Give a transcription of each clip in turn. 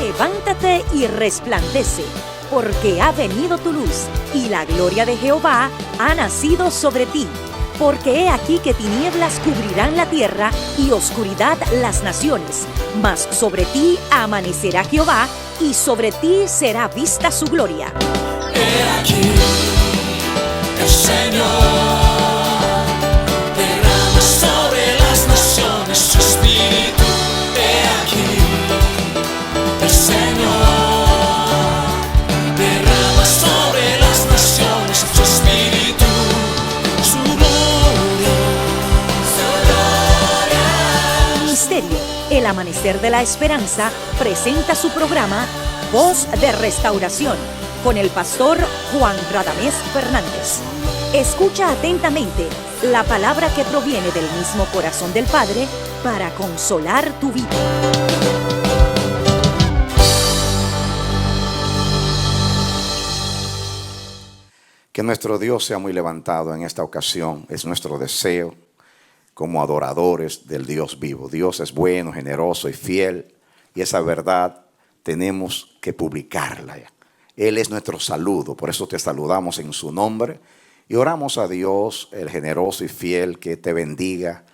Levántate y resplandece, porque ha venido tu luz, y la gloria de Jehová ha nacido sobre ti. Porque he aquí que tinieblas cubrirán la tierra, y oscuridad las naciones. Mas sobre ti amanecerá Jehová, y sobre ti será vista su gloria. He aquí, el Señor derrama sobre las naciones su espíritu. He aquí, el Señor derrama sobre las naciones su espíritu, su gloria, su gloria. Ministerio El Amanecer de la Esperanza presenta su programa Voz de Restauración con el pastor Juan Radamés Fernández. Escucha atentamente la palabra que proviene del mismo corazón del Padre para consolar tu vida. Que nuestro Dios sea muy levantado en esta ocasión, es nuestro deseo como adoradores del Dios vivo. Dios es bueno, generoso y fiel, y esa verdad tenemos que publicarla. Él es nuestro saludo, por eso te saludamos en su nombre y oramos a Dios, el generoso y fiel, que te bendiga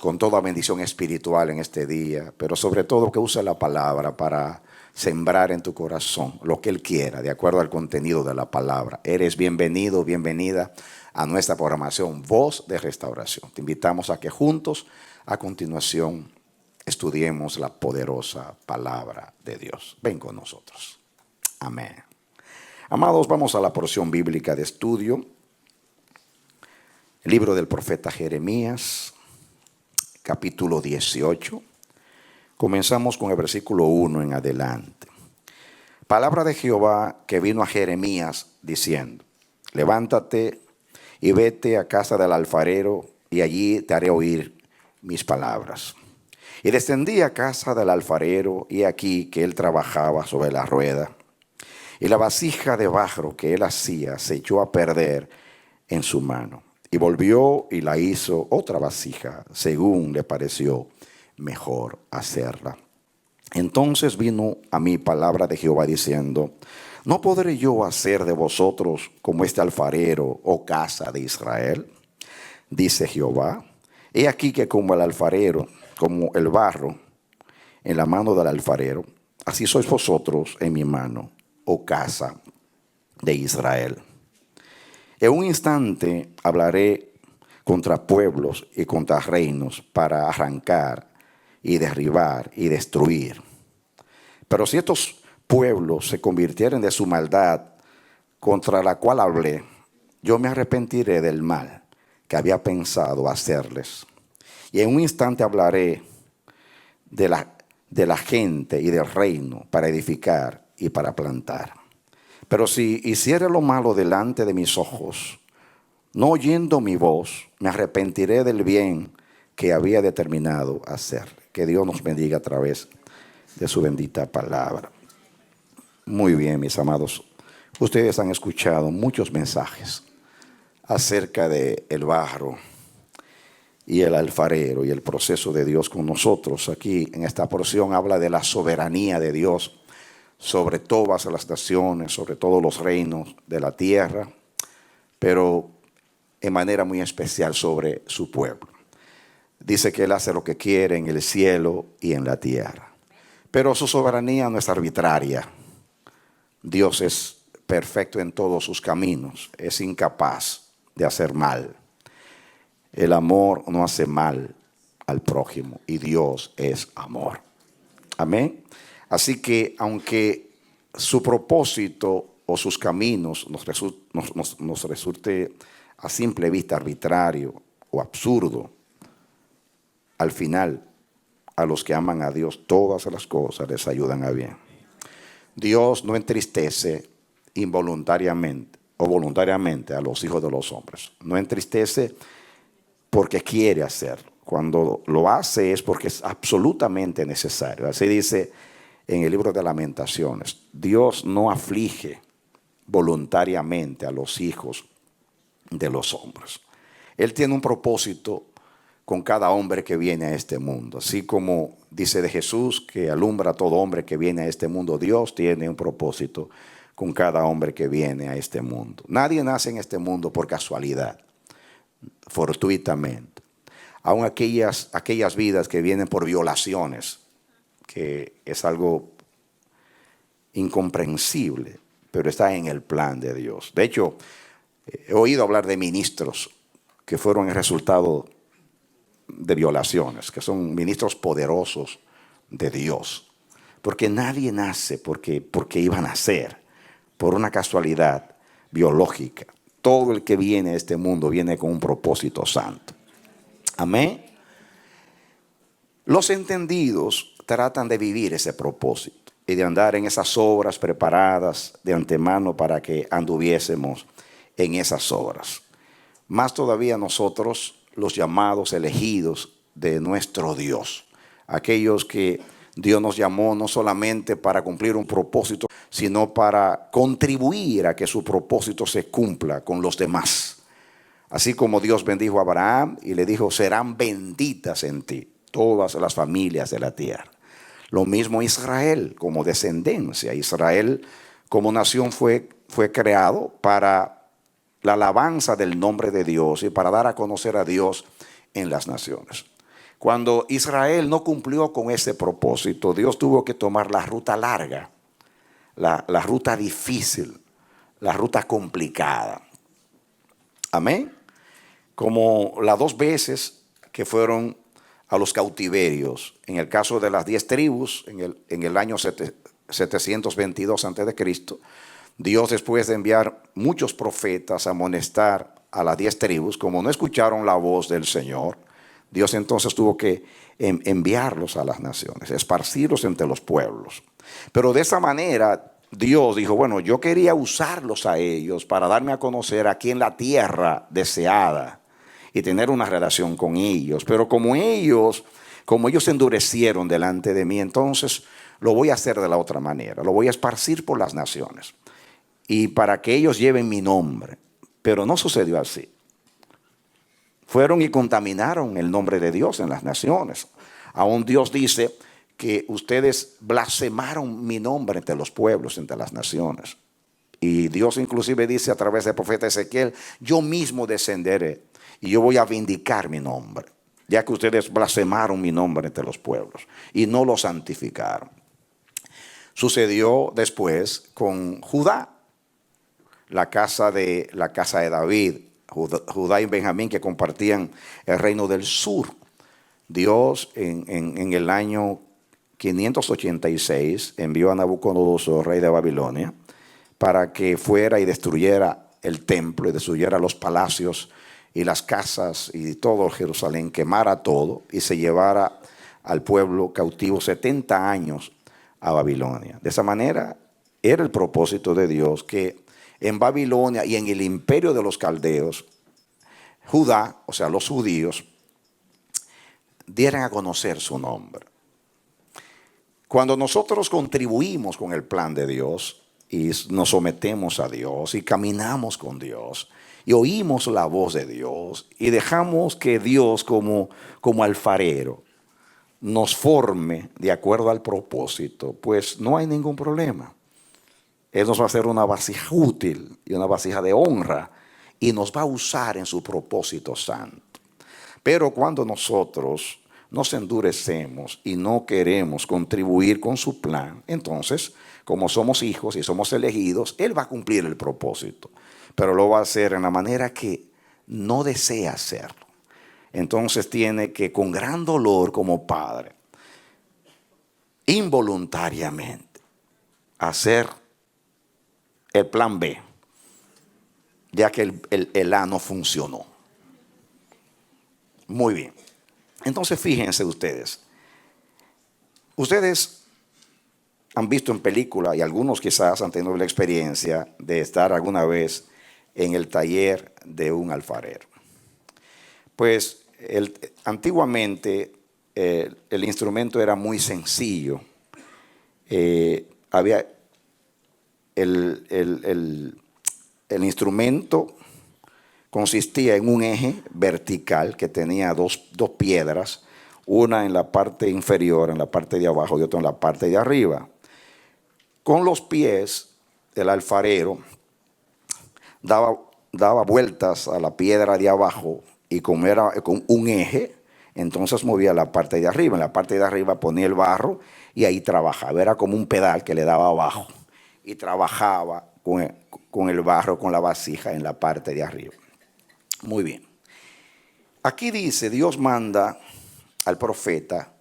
con toda bendición espiritual en este día, pero sobre todo que use la palabra para sembrar en tu corazón lo que Él quiera, de acuerdo al contenido de la palabra. Eres bienvenido, bienvenida a nuestra programación Voz de Restauración. Te invitamos a que juntos, a continuación, estudiemos la poderosa palabra de Dios. Ven con nosotros. Amén. Amados, vamos a la porción bíblica de estudio. El libro del profeta Jeremías, capítulo 18. Comenzamos con el versículo 1 en adelante. Palabra de Jehová que vino a Jeremías diciendo: levántate y vete a casa del alfarero, y allí te haré oír mis palabras. Y descendí a casa del alfarero, y aquí que él trabajaba sobre la rueda. Y la vasija de barro que él hacía se echó a perder en su mano. Y volvió y la hizo otra vasija, según le pareció mejor hacerla. Entonces vino a mí palabra de Jehová diciendo: ¿no podré yo hacer de vosotros como este alfarero, oh casa de Israel? Dice Jehová: he aquí que como el alfarero, como el barro en la mano del alfarero, así sois vosotros en mi mano, oh casa de Israel. En un instante hablaré contra pueblos y contra reinos para arrancar y derribar y destruir. Pero si estos pueblos se convirtieren de su maldad contra la cual hablé, yo me arrepentiré del mal que había pensado hacerles. Y en un instante hablaré de la gente y del reino para edificar y para plantar. Pero si hiciere lo malo delante de mis ojos, no oyendo mi voz, me arrepentiré del bien que había determinado hacer. Que Dios nos bendiga a través de su bendita palabra. Muy bien, mis amados. Ustedes han escuchado muchos mensajes acerca de el barro y el alfarero y el proceso de Dios con nosotros. Aquí en esta porción habla de la soberanía de Dios sobre todas las naciones, sobre todos los reinos de la tierra, pero en manera muy especial sobre su pueblo. Dice que Él hace lo que quiere en el cielo y en la tierra. Pero su soberanía no es arbitraria. Dios es perfecto en todos sus caminos. Es incapaz de hacer mal. El amor no hace mal al prójimo y Dios es amor. Amén. Así que aunque su propósito o sus caminos nos resulte a simple vista arbitrario o absurdo, al final, a los que aman a Dios, todas las cosas les ayudan a bien. Dios no entristece involuntariamente o voluntariamente a los hijos de los hombres. No entristece porque quiere hacerlo. Cuando lo hace es porque es absolutamente necesario. Así dice en el libro de Lamentaciones: Dios no aflige voluntariamente a los hijos de los hombres. Él tiene un propósito con cada hombre que viene a este mundo. Así como dice de Jesús, que alumbra a todo hombre que viene a este mundo, Dios tiene un propósito con cada hombre que viene a este mundo. Nadie nace en este mundo por casualidad, fortuitamente. Aún aquellas vidas que vienen por violaciones, que es algo incomprensible, pero está en el plan de Dios. De hecho, he oído hablar de ministros que fueron el resultado de violaciones, que son ministros poderosos de Dios. Porque nadie nace porque iba a nacer por una casualidad biológica. Todo el que viene a este mundo viene con un propósito santo. Amén. Los entendidos tratan de vivir ese propósito y de andar en esas obras preparadas de antemano para que anduviésemos en esas obras. Más todavía nosotros, los llamados elegidos de nuestro Dios, aquellos que Dios nos llamó no solamente para cumplir un propósito, sino para contribuir a que su propósito se cumpla con los demás. Así como Dios bendijo a Abraham y le dijo, serán benditas en ti todas las familias de la tierra. Lo mismo Israel como descendencia. Israel como nación fue creado para la alabanza del nombre de Dios y para dar a conocer a Dios en las naciones. Cuando Israel no cumplió con ese propósito, Dios tuvo que tomar la ruta larga, la ruta difícil, la ruta complicada. Amén. Como las 2 veces que fueron a los cautiverios. En el caso de las 10 tribus, en el año 722 a.C., Dios, después de enviar muchos profetas a amonestar a las 10 tribus, como no escucharon la voz del Señor, Dios entonces tuvo que enviarlos a las naciones, esparcirlos entre los pueblos. Pero de esa manera Dios dijo, bueno, yo quería usarlos a ellos para darme a conocer aquí en la tierra deseada y tener una relación con ellos. Pero como ellos se endurecieron delante de mí, entonces lo voy a hacer de la otra manera. Lo voy a esparcir por las naciones y para que ellos lleven mi nombre. Pero no sucedió así. Fueron y contaminaron el nombre de Dios en las naciones. Aún Dios dice que ustedes blasfemaron mi nombre entre los pueblos, entre las naciones. Y Dios inclusive dice a través del profeta Ezequiel, yo mismo descenderé y yo voy a vindicar mi nombre, ya que ustedes blasfemaron mi nombre entre los pueblos y no lo santificaron. Sucedió después con Judá, la casa de David, Judá y Benjamín, que compartían el reino del sur. Dios en el año 586 envió a Nabucodonosor, rey de Babilonia, para que fuera y destruyera el templo y destruyera los palacios y las casas y todo Jerusalén, quemara todo y se llevara al pueblo cautivo 70 años a Babilonia. De esa manera era el propósito de Dios que en Babilonia y en el imperio de los caldeos, Judá, o sea los judíos, dieran a conocer su nombre. Cuando nosotros contribuimos con el plan de Dios y nos sometemos a Dios y caminamos con Dios y oímos la voz de Dios y dejamos que Dios como alfarero nos forme de acuerdo al propósito, pues no hay ningún problema. Él nos va a hacer una vasija útil y una vasija de honra y nos va a usar en su propósito santo. Pero cuando nosotros nos endurecemos y no queremos contribuir con su plan, entonces, como somos hijos y somos elegidos, Él va a cumplir el propósito, pero lo va a hacer en la manera que no desea hacerlo. Entonces tiene que, con gran dolor como padre, involuntariamente, hacer el plan B, ya que el A no funcionó. Muy bien. Entonces fíjense ustedes han visto en película y algunos quizás han tenido la experiencia de estar alguna vez en el taller de un alfarero. Pues antiguamente el instrumento era muy sencillo. Había el instrumento consistía en un eje vertical que tenía dos piedras, una en la parte inferior, en la parte de abajo, y otra en la parte de arriba. Con los pies, el alfarero daba vueltas a la piedra de abajo, y como era con un eje, entonces movía la parte de arriba. En la parte de arriba ponía el barro y ahí trabajaba. Era como un pedal que le daba abajo y trabajaba con el barro, con la vasija en la parte de arriba. Muy bien. Aquí dice, Dios manda al profeta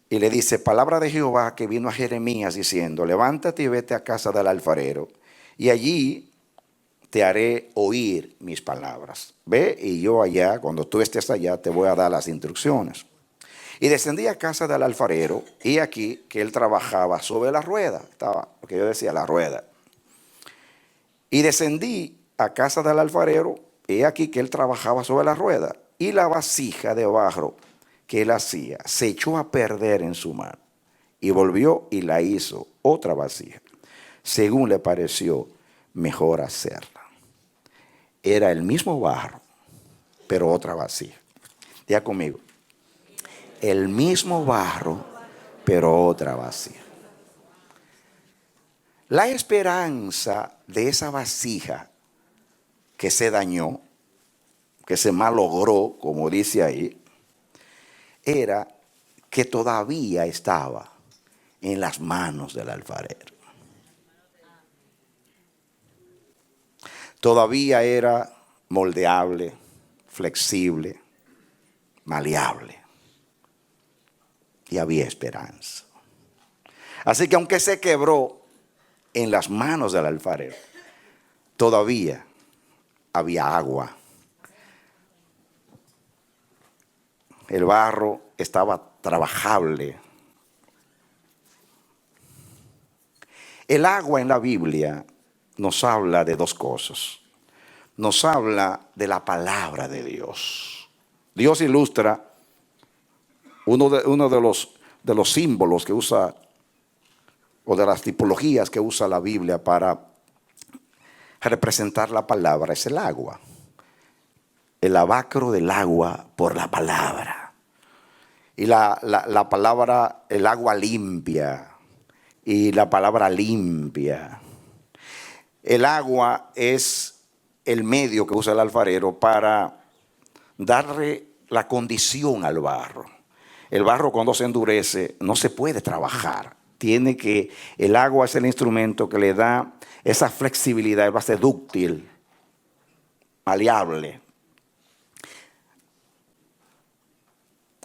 y le dice, palabra de Jehová que vino a Jeremías diciendo, levántate y vete a casa del alfarero y allí te haré oír mis palabras. Ve y yo allá, cuando tú estés allá, te voy a dar las instrucciones. Y descendí a casa del alfarero y aquí que él trabajaba sobre la rueda. Estaba, porque yo decía la rueda. Y descendí a casa del alfarero y aquí que él trabajaba sobre la rueda. Y la vasija de barro que él hacía se echó a perder en su mano. Y volvió y la hizo otra vasija, según le pareció mejor hacerla. Era el mismo barro, pero otra vasija. Ya conmigo. El mismo barro, pero otra vasija. La esperanza de esa vasija que se dañó, que se malogró, como dice ahí, era que todavía estaba en las manos del alfarero. Todavía era moldeable, flexible, maleable. Y había esperanza. Así que aunque se quebró en las manos del alfarero, todavía había agua. El barro estaba trabajable. El agua en la Biblia nos habla de dos cosas. Nos habla de la palabra de Dios. Dios ilustra uno de los símbolos que usa, o de las tipologías que usa la Biblia para representar la palabra, es el agua. El lavacro del agua por la palabra. Y la palabra, el agua limpia. Y la palabra limpia. El agua es el medio que usa el alfarero para darle la condición al barro. El barro cuando se endurece no se puede trabajar. El agua es el instrumento que le da esa flexibilidad, va a ser dúctil, maleable.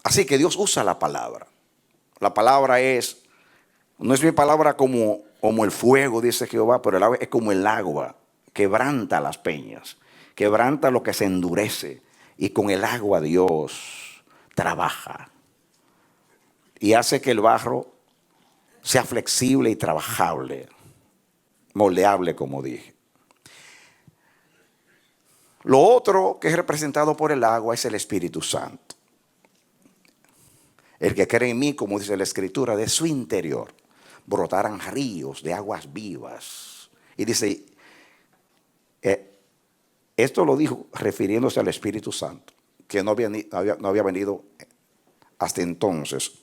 Así que Dios usa la palabra. La palabra no es mi palabra como el fuego, dice Jehová, pero el agua es como el agua, quebranta las peñas, quebranta lo que se endurece, y con el agua Dios trabaja y hace que el barro sea flexible y trabajable, moldeable, como dije. Lo otro que es representado por el agua es el Espíritu Santo. El que cree en mí, como dice la Escritura, de su interior brotarán ríos de aguas vivas. Y dice, esto lo dijo refiriéndose al Espíritu Santo, que no había venido hasta entonces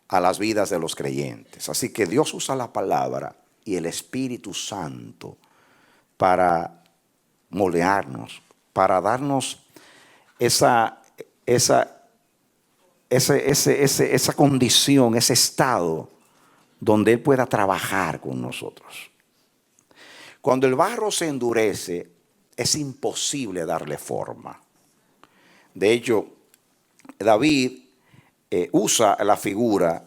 a las vidas de los creyentes. Así que Dios usa la palabra y el Espíritu Santo para moldearnos, para darnos esa condición, ese estado donde Él pueda trabajar con nosotros. Cuando el barro se endurece, es imposible darle forma. De hecho, David usa la figura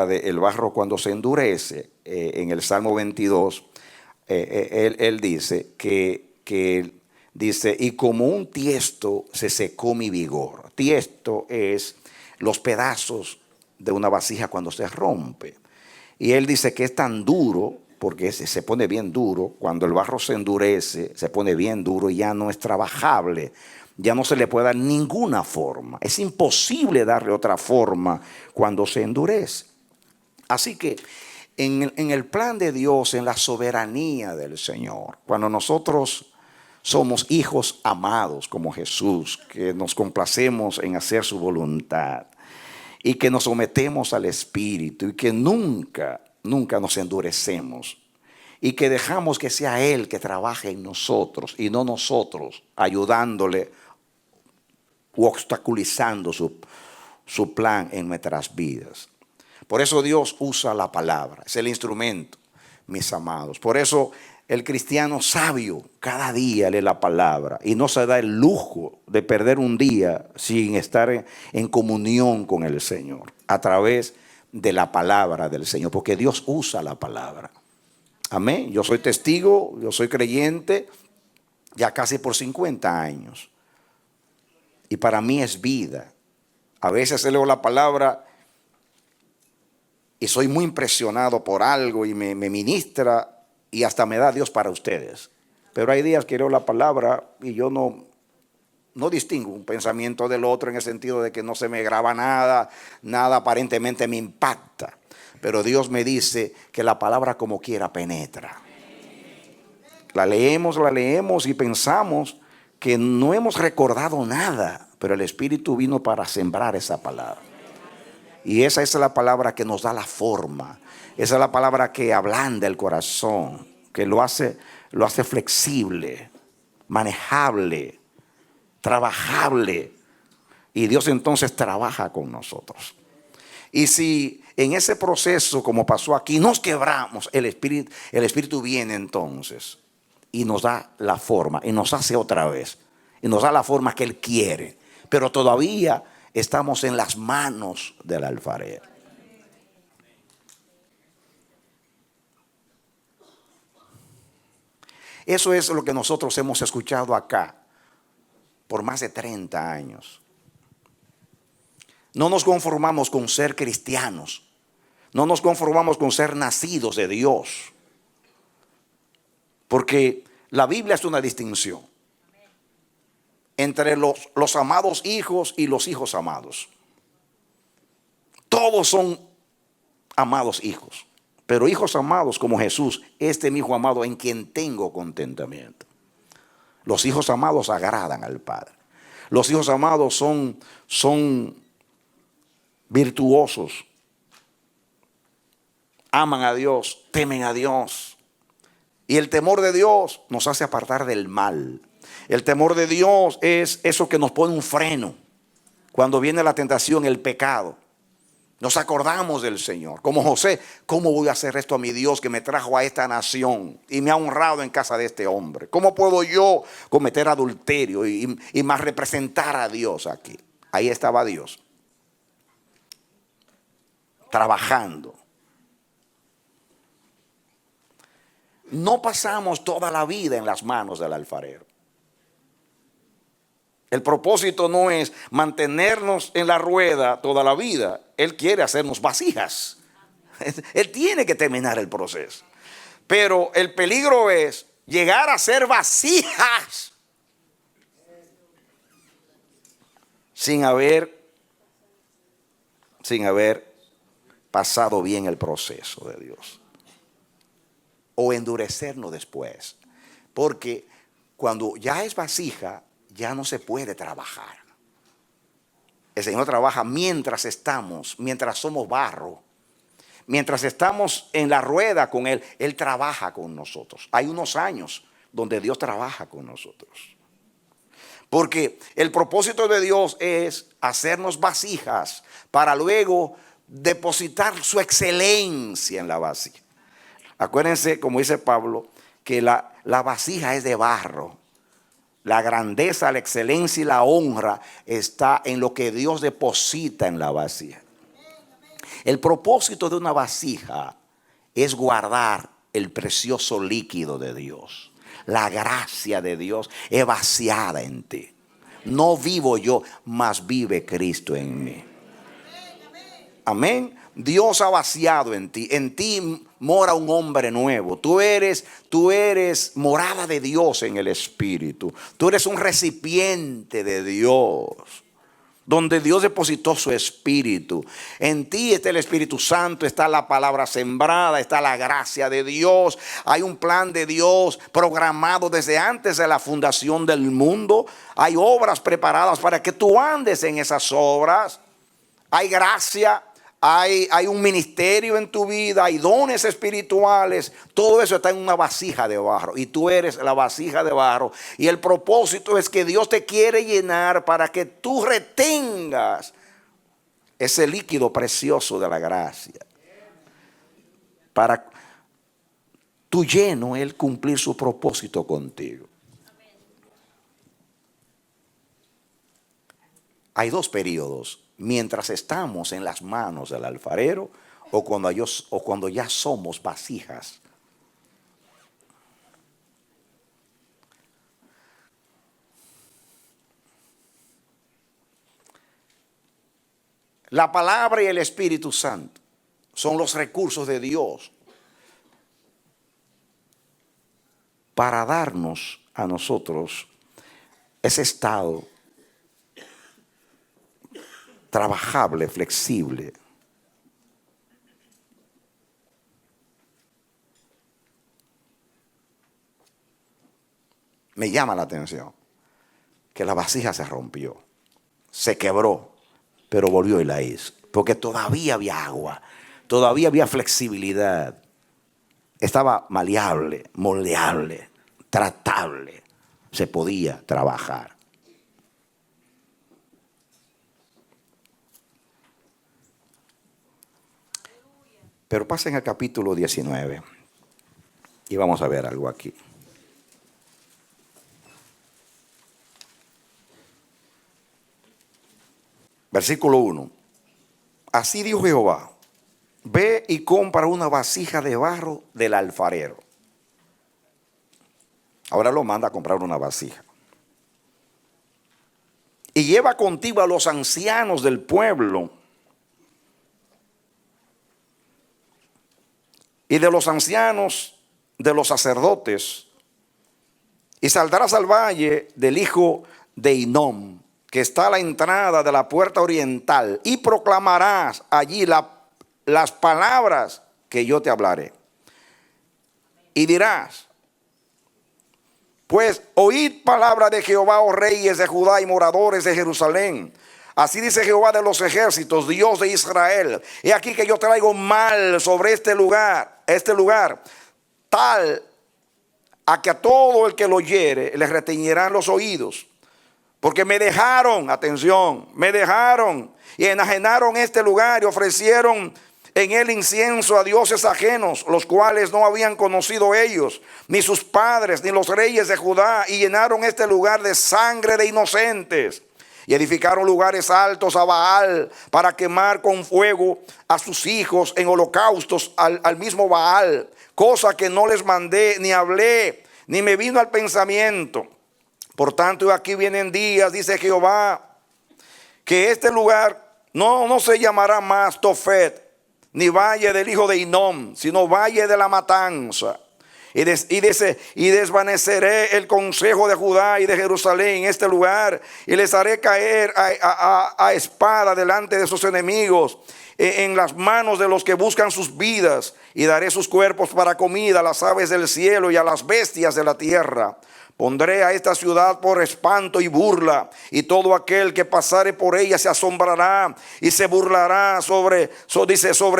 del barro cuando se endurece. En el Salmo 22, él dice dice, y como un tiesto se secó mi vigor. Tiesto es los pedazos de una vasija cuando se rompe. Y él dice que es tan duro, porque se pone bien duro, cuando el barro se endurece, se pone bien duro y ya no es trabajable. Ya no se le puede dar ninguna forma. Es imposible darle otra forma cuando se endurece. Así que en el plan de Dios, en la soberanía del Señor, cuando nosotros somos hijos amados como Jesús, que nos complacemos en hacer su voluntad y que nos sometemos al Espíritu y que nunca nos endurecemos y que dejamos que sea Él que trabaje en nosotros y no nosotros ayudándole u obstaculizando su plan en nuestras vidas. Por eso Dios usa la palabra, es el instrumento, mis amados. Por eso el cristiano sabio cada día lee la palabra y no se da el lujo de perder un día sin estar en comunión con el Señor a través de la palabra del Señor, porque Dios usa la palabra. Amén. Yo soy testigo, yo soy creyente ya casi por 50 años y para mí es vida. A veces leo la palabra y soy muy impresionado por algo y me ministra y hasta me da Dios para ustedes. Pero hay días que leo la palabra y yo no distingo un pensamiento del otro en el sentido de que no se me graba nada aparentemente me impacta. Pero Dios me dice que la palabra como quiera penetra. La leemos y pensamos que no hemos recordado nada, pero el Espíritu vino para sembrar esa palabra. Y esa es la palabra que nos da la forma. Esa es la palabra que ablanda el corazón, que lo hace flexible, manejable, trabajable. Y Dios entonces trabaja con nosotros. Y si en ese proceso, como pasó aquí, nos quebramos, el Espíritu viene entonces y nos da la forma y nos hace otra vez. Y nos da la forma que Él quiere. Pero todavía estamos en las manos del alfarero. Eso es lo que nosotros hemos escuchado acá por más de 30 años. No nos conformamos con ser cristianos. No nos conformamos con ser nacidos de Dios. Porque la Biblia es una distinción entre los amados hijos y los hijos amados. Todos son amados hijos, pero hijos amados como Jesús, este mi hijo amado en quien tengo contentamiento. Los hijos amados agradan al Padre. Los hijos amados son virtuosos, aman a Dios, temen a Dios. Y el temor de Dios nos hace apartar del mal. El temor de Dios es eso que nos pone un freno cuando viene la tentación, el pecado. Nos acordamos del Señor. Como José, ¿cómo voy a hacer esto a mi Dios que me trajo a esta nación y me ha honrado en casa de este hombre? ¿Cómo puedo yo cometer adulterio y más representar a Dios aquí? Ahí estaba Dios, trabajando. No pasamos toda la vida en las manos del alfarero. El propósito no es mantenernos en la rueda toda la vida. Él quiere hacernos vasijas. Él tiene que terminar el proceso. Pero el peligro es llegar a ser vasijas sin haber pasado bien el proceso de Dios. O endurecernos después. Porque cuando ya es vasija, ya no se puede trabajar. El Señor trabaja mientras somos barro. Mientras estamos en la rueda con Él, Él trabaja con nosotros. Hay unos años donde Dios trabaja con nosotros. Porque el propósito de Dios es hacernos vasijas para luego depositar su excelencia en la vasija. Acuérdense, como dice Pablo, que la vasija es de barro. La grandeza, la excelencia y la honra está en lo que Dios deposita en la vasija. El propósito de una vasija es guardar el precioso líquido de Dios. La gracia de Dios es vaciada en ti. No vivo yo, mas vive Cristo en mí. Amén. Dios ha vaciado en ti. En ti mora un hombre nuevo. Tú eres morada de Dios en el Espíritu. Tú eres un recipiente de Dios. donde Dios depositó su Espíritu. En ti está el Espíritu Santo, está la palabra sembrada, está la gracia de Dios. Hay un plan de Dios programado desde antes de la fundación del mundo. Hay obras preparadas para que tú andes en esas obras. Hay gracia, hay un ministerio en tu vida, hay dones espirituales. Todo eso está en una vasija de barro y tú eres la vasija de barro. Y el propósito es que Dios te quiere llenar para que tú retengas ese líquido precioso de la gracia. Para tu lleno, Él cumplir su propósito contigo. Hay dos periodos. Mientras estamos en las manos del alfarero o cuando ya somos vasijas. La palabra y el Espíritu Santo son los recursos de Dios para darnos a nosotros ese estado trabajable, flexible. Me llama la atención que la vasija se rompió, se quebró, pero volvió y la hizo. Porque todavía había agua, todavía había flexibilidad. Estaba maleable, moldeable, tratable. Se podía trabajar. Pero pasen al capítulo 19 y vamos a ver algo aquí. Versículo 1. Así dijo Jehová: ve y compra una vasija de barro del alfarero. Ahora lo manda a comprar una vasija. Y lleva contigo a los ancianos del pueblo. Y de los ancianos de los sacerdotes. Y saldrás al valle del hijo de Hinnom, que está a la entrada de la puerta oriental, y proclamarás allí las palabras que yo te hablaré. Y dirás: pues oíd palabra de Jehová, oh reyes de Judá y moradores de Jerusalén. Así dice Jehová de los ejércitos, Dios de Israel: he aquí que yo traigo mal sobre este lugar, tal a que a todo el que lo oyere le retiñirán los oídos. Porque me dejaron, atención, me dejaron y enajenaron este lugar y ofrecieron en él incienso a dioses ajenos, los cuales no habían conocido ellos, ni sus padres, ni los reyes de Judá, y llenaron este lugar de sangre de inocentes. Y edificaron lugares altos a Baal para quemar con fuego a sus hijos en holocaustos al mismo Baal, cosa que no les mandé, ni hablé, ni me vino al pensamiento. Por tanto, aquí vienen días, dice Jehová, que este lugar no se llamará más Tofet, ni valle del hijo de Hinnom, sino valle de la matanza. Y desvaneceré el consejo de Judá y de Jerusalén en este lugar, y les haré caer a espada delante de sus enemigos, en las manos de los que buscan sus vidas, y daré sus cuerpos para comida a las aves del cielo y a las bestias de la tierra. Pondré a esta ciudad por espanto y burla, y todo aquel que pasare por ella se asombrará y se burlará sobre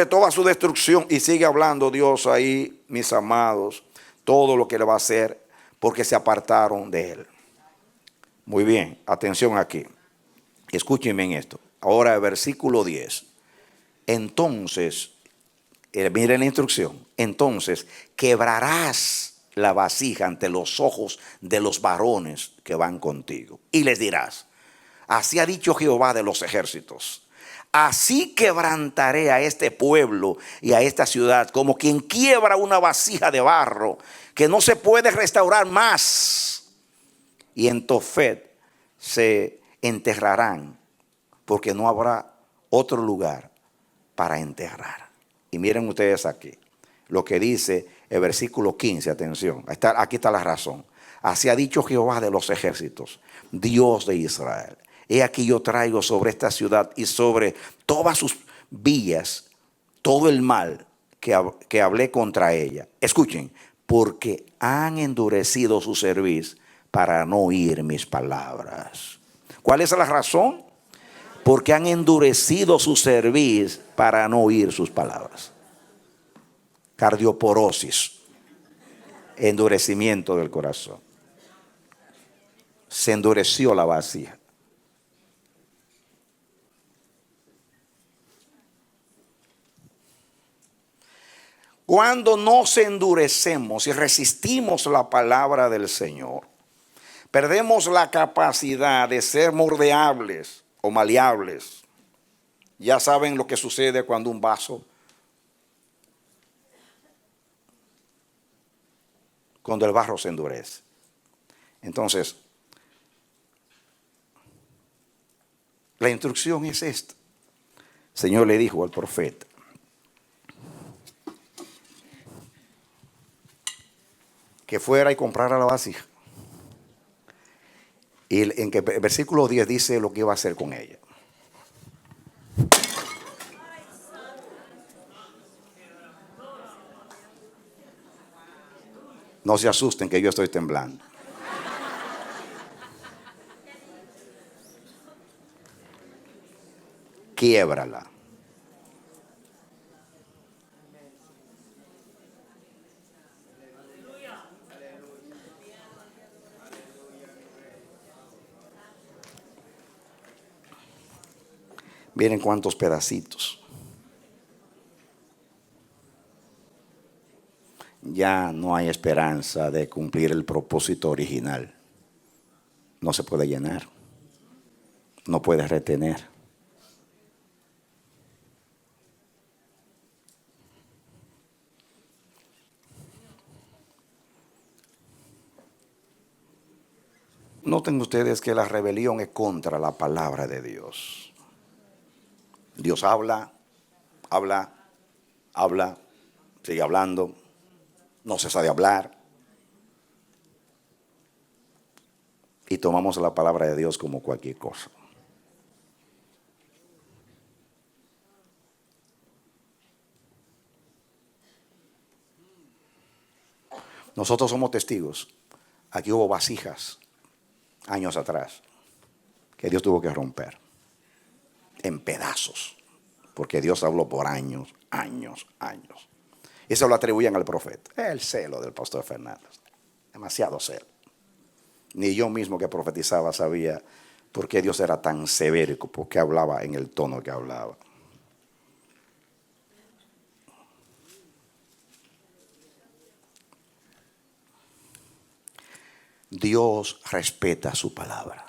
toda su destrucción. Y sigue hablando Dios ahí, mis amados, todo lo que le va a hacer porque se apartaron de él. Muy bien, atención aquí. Escúchenme en esto. Ahora el versículo 10. Entonces, miren la instrucción. Entonces, quebrarás la vasija ante los ojos de los varones que van contigo. Y les dirás: así ha dicho Jehová de los ejércitos. Así quebrantaré a este pueblo y a esta ciudad, como quien quiebra una vasija de barro que no se puede restaurar más. Y en Tofet se enterrarán, porque no habrá otro lugar para enterrar. Y miren ustedes aquí lo que dice el versículo 15, atención, aquí está la razón. Así ha dicho Jehová de los ejércitos, Dios de Israel: He aquí yo traigo sobre esta ciudad y sobre todas sus villas todo el mal que hablé contra ella. Escuchen, porque han endurecido su cerviz para no oír mis palabras. ¿Cuál es la razón? Porque han endurecido su cerviz para no oír sus palabras. Cardioporosis, endurecimiento del corazón. Se endureció la vasija. Cuando nos endurecemos y resistimos la palabra del Señor, perdemos la capacidad de ser moldeables o maleables. Ya saben lo que sucede cuando un vaso, cuando el barro se endurece. Entonces, la instrucción es esta. El Señor le dijo al profeta: que fuera y comprara la vasija. Y en que el versículo 10 dice lo que iba a hacer con ella. No se asusten que yo estoy temblando. Quiébrala. Miren cuántos pedacitos. Ya no hay esperanza de cumplir el propósito original. No se puede llenar. No puede retener. Noten ustedes que la rebelión es contra la palabra de Dios. Dios habla, sigue hablando, no cesa de hablar. Y tomamos la palabra de Dios como cualquier cosa. Nosotros somos testigos. Aquí hubo vasijas años atrás que Dios tuvo que romper en pedazos, porque Dios habló por años. Eso lo atribuían al profeta. El celo del pastor Fernández, demasiado celo. Ni yo mismo que profetizaba sabía por qué Dios era tan severo, por qué hablaba en el tono que hablaba. Dios respeta su palabra.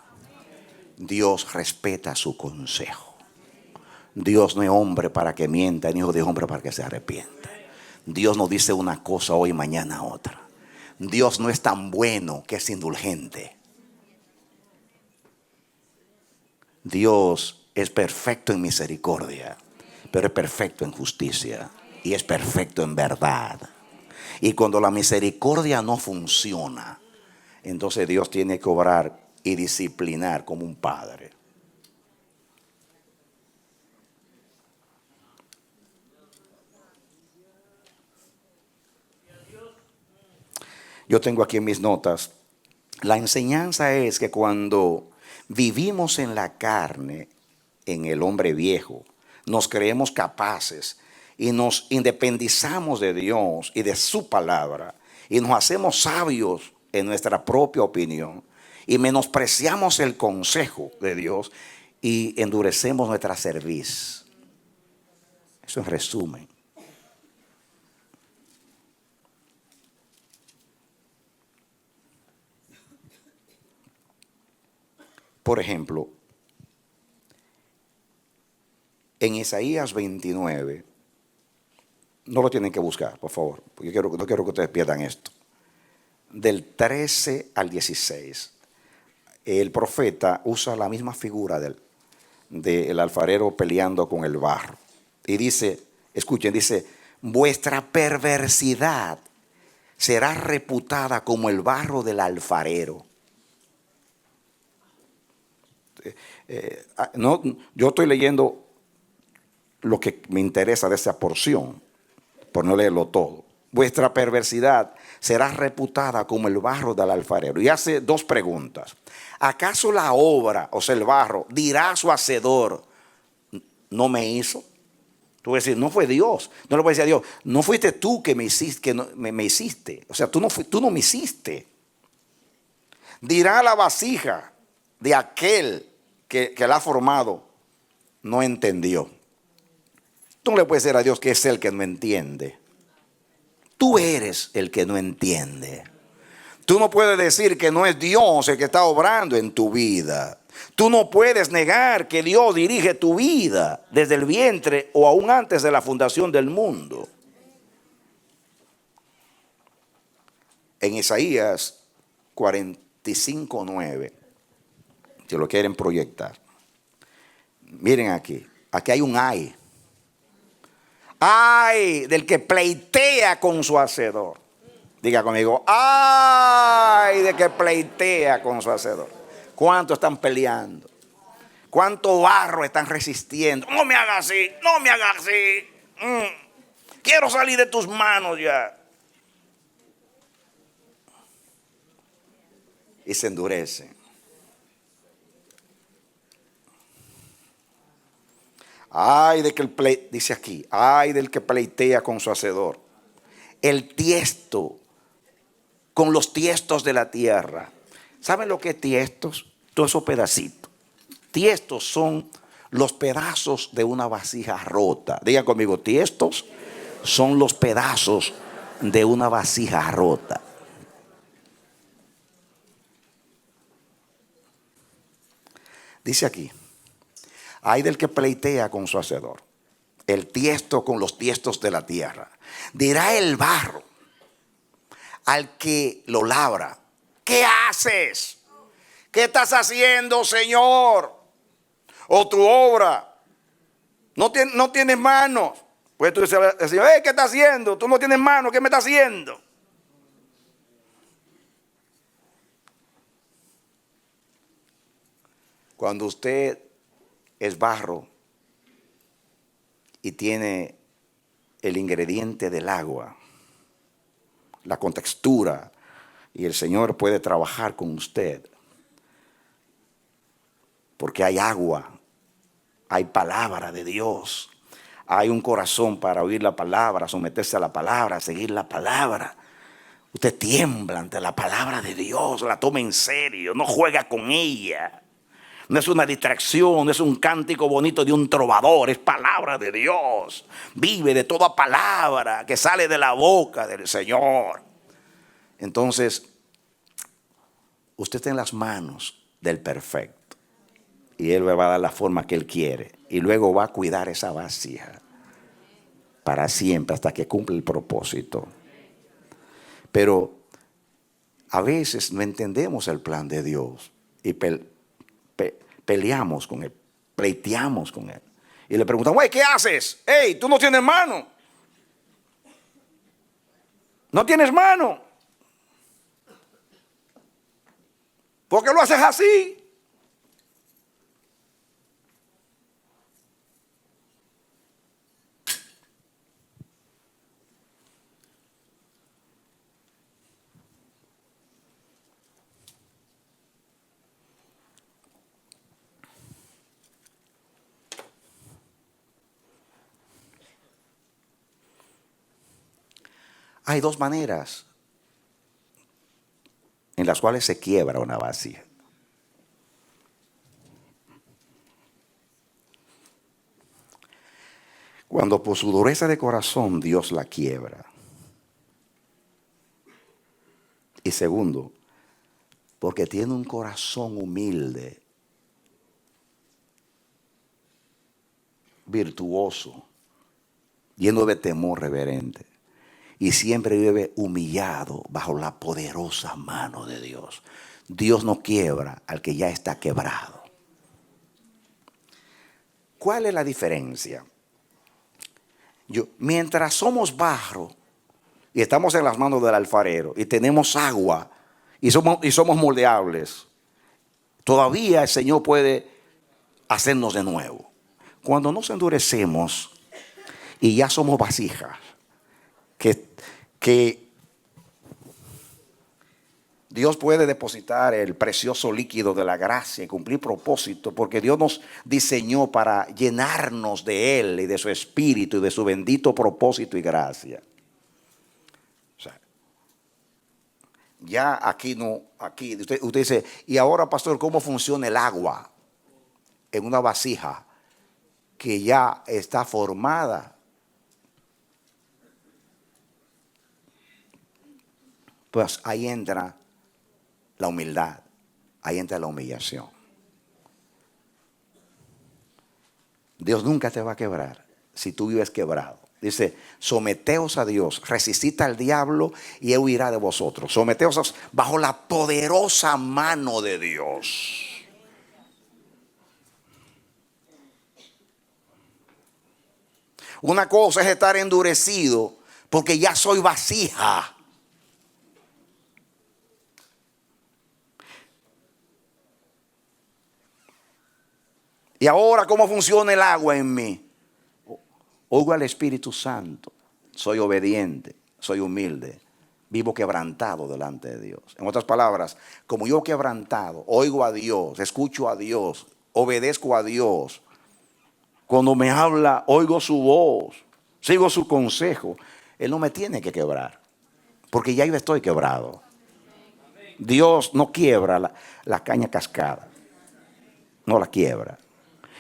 Dios respeta su consejo. Dios no es hombre para que mienta, ni hijo de hombre para que se arrepienta. Dios no dice una cosa hoy y mañana otra. Dios no es tan bueno que es indulgente. Dios es perfecto en misericordia, pero es perfecto en justicia y es perfecto en verdad. Y cuando la misericordia no funciona, entonces Dios tiene que obrar y disciplinar como un padre. Yo tengo aquí en mis notas, la enseñanza es que cuando vivimos en la carne, en el hombre viejo, nos creemos capaces y nos independizamos de Dios y de su palabra y nos hacemos sabios en nuestra propia opinión y menospreciamos el consejo de Dios y endurecemos nuestra cerviz. Eso en resumen. Por ejemplo, en Isaías 29, no lo tienen que buscar, por favor, porque no quiero que ustedes pierdan esto. Del 13 al 16, el profeta usa la misma figura del alfarero peleando con el barro. Y dice, escuchen, dice, vuestra perversidad será reputada como el barro del alfarero. No, yo estoy leyendo lo que me interesa de esa porción, por no leerlo todo. Vuestra perversidad será reputada como el barro del alfarero. Y hace dos preguntas. ¿Acaso la obra, o sea, el barro, dirá a su hacedor, no me hizo? Tú vas a decir, no fue Dios. No le voy a decir a Dios, no fuiste tú que me hiciste, me hiciste. O sea, tú no me hiciste. Dirá la vasija de aquel que la ha formado, no entendió. Tú no le puedes decir a Dios que es el que no entiende. Tú eres el que no entiende. Tú no puedes decir que no es Dios el que está obrando en tu vida. Tú no puedes negar que Dios dirige tu vida desde el vientre o aún antes de la fundación del mundo. En Isaías 45:9, si lo quieren proyectar. Miren aquí hay un ay. Ay del que pleitea con su hacedor. Diga conmigo, ay del que pleitea con su hacedor. ¿Cuánto están peleando? ¿Cuánto barro están resistiendo? No me hagas así, no me hagas así. Quiero salir de tus manos ya. Y se endurece. Ay del que dice aquí, ay del que pleitea con su hacedor. El tiesto con los tiestos de la tierra. ¿Saben lo que es tiestos? Todos esos pedacitos. Tiestos son los pedazos de una vasija rota. Digan conmigo, tiestos son los pedazos de una vasija rota. Dice aquí, ay del que pleitea con su hacedor, el tiesto con los tiestos de la tierra. Dirá el barro al que lo labra, ¿qué haces? ¿Qué estás haciendo, Señor? O tu obra no tienes manos. Pues tú dices al Señor, ¿qué estás haciendo? Tú no tienes manos, ¿qué me estás haciendo? Cuando usted es barro y tiene el ingrediente del agua, la contextura, y el Señor puede trabajar con usted, porque hay agua, hay palabra de Dios, hay un corazón para oír la palabra, someterse a la palabra, seguir la palabra. Usted tiembla ante la palabra de Dios, la toma en serio, no juega con ella. No es una distracción, no es un cántico bonito de un trovador, es palabra de Dios. Vive de toda palabra que sale de la boca del Señor. Entonces, usted está en las manos del perfecto y Él le va a dar la forma que Él quiere y luego va a cuidar esa vasija para siempre hasta que cumple el propósito. Pero a veces no entendemos el plan de Dios y peleamos con Él, pleiteamos con Él. Y le preguntan, güey, ¿qué haces? Hey, tú no tienes mano. No tienes mano. ¿Por qué lo haces así? Hay dos maneras en las cuales se quiebra una vasija. Cuando por su dureza de corazón Dios la quiebra. Y segundo, porque tiene un corazón humilde, virtuoso, lleno de temor reverente. Y siempre vive humillado bajo la poderosa mano de Dios. Dios no quiebra al que ya está quebrado. ¿Cuál es la diferencia? Mientras somos barro y estamos en las manos del alfarero y tenemos agua y somos moldeables, todavía el Señor puede hacernos de nuevo. Cuando nos endurecemos y ya somos vasijas, que Dios puede depositar el precioso líquido de la gracia y cumplir propósito, porque Dios nos diseñó para llenarnos de Él y de su Espíritu y de su bendito propósito y gracia. O sea, ya aquí no, aquí usted dice, y ahora, pastor, ¿cómo funciona el agua en una vasija que ya está formada? Pues ahí entra la humildad, ahí entra la humillación. Dios nunca te va a quebrar si tú vives quebrado. Dice, someteos a Dios, resistid al diablo y él huirá de vosotros. Someteos bajo la poderosa mano de Dios. Una cosa es estar endurecido porque ya soy vasija. Y ahora, ¿cómo funciona el agua en mí? Oigo al Espíritu Santo. Soy obediente, soy humilde, vivo quebrantado delante de Dios. En otras palabras, como yo quebrantado, oigo a Dios, escucho a Dios, obedezco a Dios. Cuando me habla, oigo su voz, sigo su consejo. Él no me tiene que quebrar, porque ya yo estoy quebrado. Dios no quiebra la caña cascada, no la quiebra.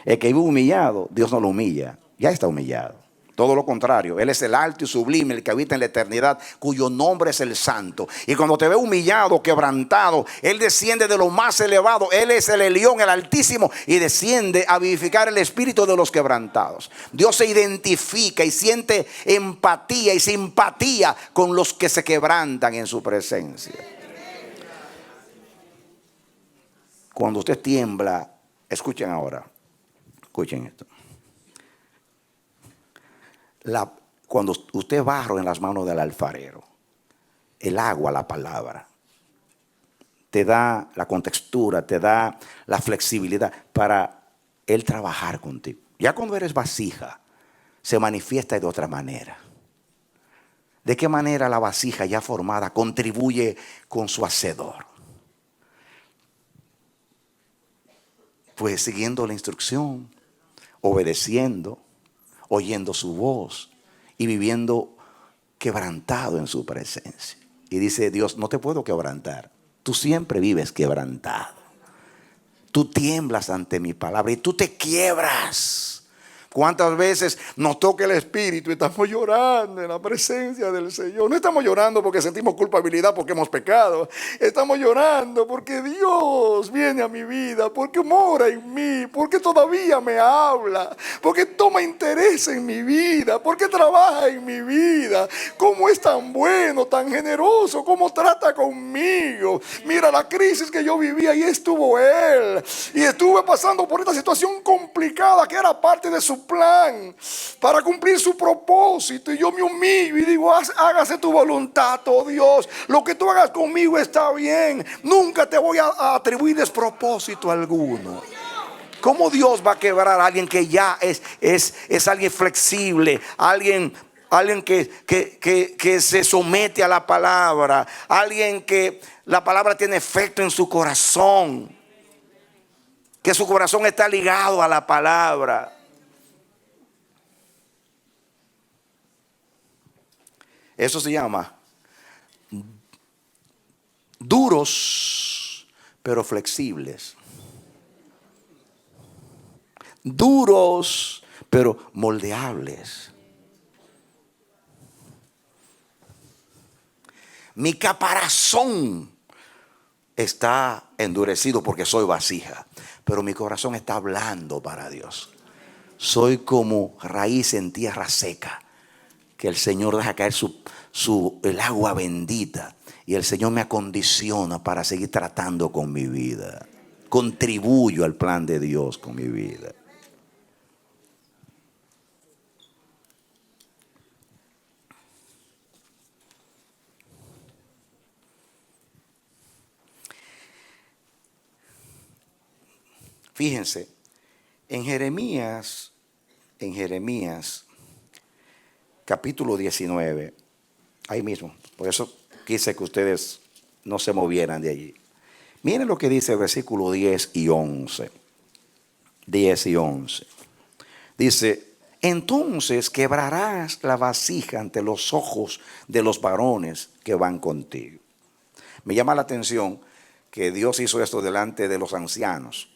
El que vive humillado, Dios no lo humilla, ya está humillado. Todo lo contrario, Él es el alto y sublime, el que habita en la eternidad, cuyo nombre es el Santo. Y cuando te ve humillado, quebrantado, Él desciende de lo más elevado. Él es el Elión, el Altísimo, y desciende a vivificar el espíritu de los quebrantados. Dios se identifica y siente empatía y simpatía con los que se quebrantan en su presencia. Cuando usted tiembla, escuchen ahora. Escuchen esto. Cuando usted barro en las manos del alfarero, el agua, la palabra, te da la contextura, te da la flexibilidad para Él trabajar contigo. Ya cuando eres vasija, se manifiesta de otra manera. ¿De qué manera la vasija ya formada contribuye con su hacedor? Pues siguiendo la instrucción, obedeciendo, oyendo su voz y viviendo quebrantado en su presencia. Y dice Dios, no te puedo quebrantar. Tú siempre vives quebrantado. Tú tiemblas ante mi palabra y tú te quiebras. ¿Cuántas veces nos toca el Espíritu y estamos llorando en la presencia del Señor? No estamos llorando porque sentimos culpabilidad porque hemos pecado. Estamos llorando porque Dios viene a mi vida, porque mora en mí, porque todavía me habla, porque toma interés en mi vida, porque trabaja en mi vida. Cómo es tan bueno, tan generoso, cómo trata conmigo. Mira la crisis que yo vivía y estuvo Él. Y estuve pasando por esta situación complicada que era parte de su plan para cumplir su propósito, y yo me humillo y digo, hágase tu voluntad, oh Dios, lo que tú hagas conmigo está bien, nunca te voy a atribuir despropósito alguno. ¿Cómo Dios va a quebrar a alguien que ya es alguien flexible, alguien que se somete a la palabra, alguien que la palabra tiene efecto en su corazón, que su corazón está ligado a la palabra? Eso se llama duros pero flexibles. Duros pero moldeables. Mi caparazón está endurecido porque soy vasija, pero mi corazón está blando para Dios. Soy como raíz en tierra seca, que el Señor deja caer el agua bendita, y el Señor me acondiciona para seguir tratando con mi vida. Contribuyo al plan de Dios con mi vida. Fíjense, en Jeremías capítulo 19, ahí mismo, por eso quise que ustedes no se movieran de allí. Miren lo que dice el versículo 10 y 11. 10 y 11. Dice: entonces quebrarás la vasija ante los ojos de los varones que van contigo. Me llama la atención que Dios hizo esto delante de los ancianos,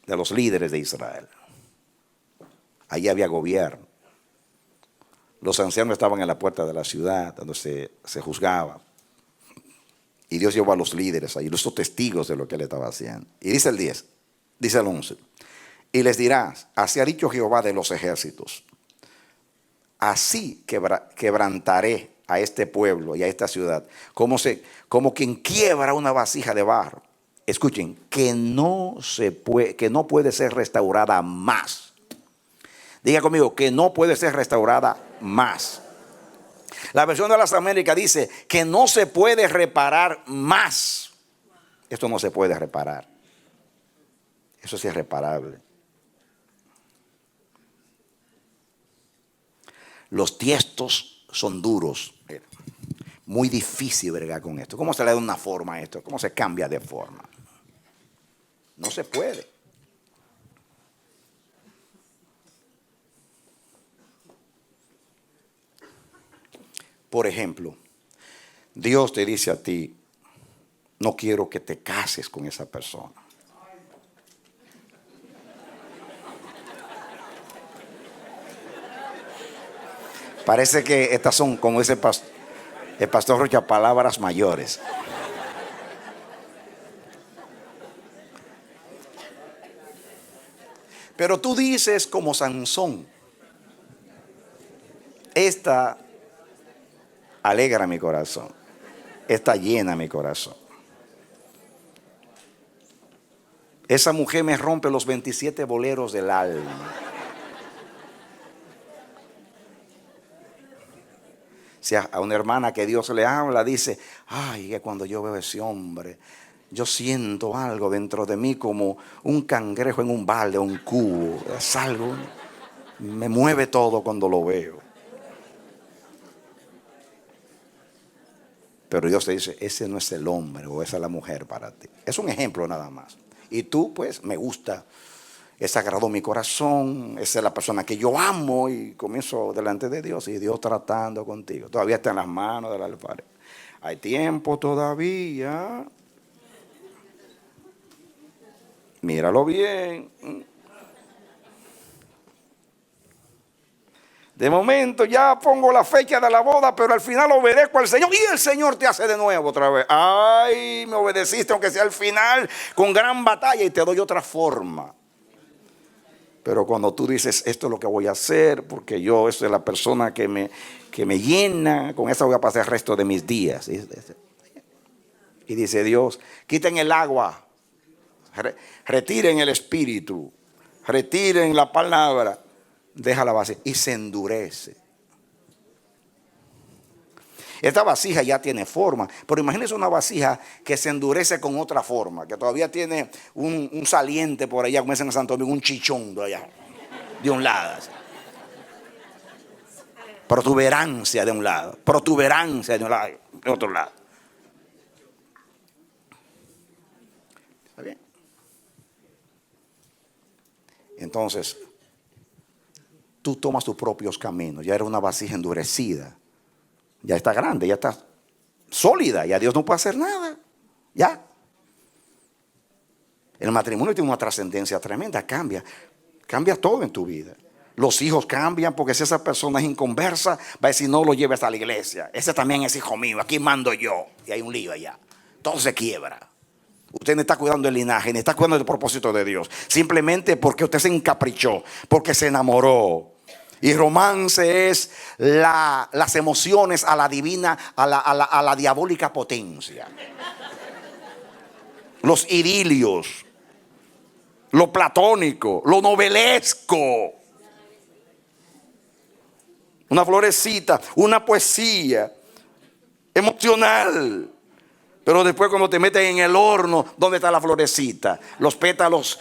de los líderes de Israel. Allí había gobierno. Los ancianos estaban en la puerta de la ciudad donde se juzgaba. Y Dios llevó a los líderes allí, los testigos de lo que él estaba haciendo. Y dice el 10, dice el 11. Y les dirás: así ha dicho Jehová de los ejércitos, así quebrantaré a este pueblo y a esta ciudad, como quien quiebra una vasija de barro. Escuchen, que no puede ser restaurada más. Diga conmigo, que no puede ser restaurada más. La versión de las Américas dice que no se puede reparar más. Esto no se puede reparar. Eso sí es reparable. Los tiestos son duros. Muy difícil bregar con esto. ¿Cómo se le da una forma a esto? ¿Cómo se cambia de forma? No se puede. Por ejemplo, Dios te dice a ti: no quiero que te cases con esa persona. Parece que estas son, como dice el pastor Rocha, palabras mayores. Pero tú dices como Sansón: esta alegra mi corazón, esta llena mi corazón. Esa mujer me rompe los 27 boleros del alma. Si a una hermana que Dios le habla, dice: ay, que cuando yo veo a ese hombre, yo siento algo dentro de mí como un cangrejo en un balde, un cubo. Es algo, me mueve todo cuando lo veo. Pero Dios te dice: ese no es el hombre o esa es la mujer para ti. Es un ejemplo nada más. Y tú, pues, me gusta, es sagrado mi corazón, esa es la persona que yo amo, y comienzo delante de Dios y Dios tratando contigo. Todavía está en las manos del alfarero. Hay tiempo todavía. Míralo bien. De momento ya pongo la fecha de la boda, pero al final obedezco al Señor y el Señor te hace de nuevo otra vez. Ay, me obedeciste aunque sea al final, con gran batalla, y te doy otra forma. Pero cuando tú dices: esto es lo que voy a hacer, porque esto es la persona que me llena, con esa voy a pasar el resto de mis días. Y dice Dios: quiten el agua, retiren el espíritu, retiren la palabra. Deja la vasija y se endurece. Esta vasija ya tiene forma, pero imagínense una vasija que se endurece con otra forma, que todavía tiene un saliente por allá, como dicen en Santo Domingo, un chichón de allá, de un lado. Protuberancia de un lado, protuberancia de un lado, de otro lado. ¿Está bien? Entonces, tú tomas tus propios caminos. Ya era una vasija endurecida. Ya está grande, ya está sólida. Ya Dios no puede hacer nada. Ya. El matrimonio tiene una trascendencia tremenda. Cambia todo en tu vida. Los hijos cambian, porque si esa persona es inconversa, va a decir: no lo lleves a la iglesia. Ese también es hijo mío. Aquí mando yo. Y hay un lío allá. Todo se quiebra. Usted no está cuidando el linaje, ni está cuidando el propósito de Dios. Simplemente porque usted se encaprichó, porque se enamoró. Y romance es las emociones a la divina, a la diabólica potencia. Los idilios, lo platónico, lo novelesco. Una florecita, una poesía emocional. Pero después cuando te meten en el horno, ¿dónde está la florecita? Los pétalos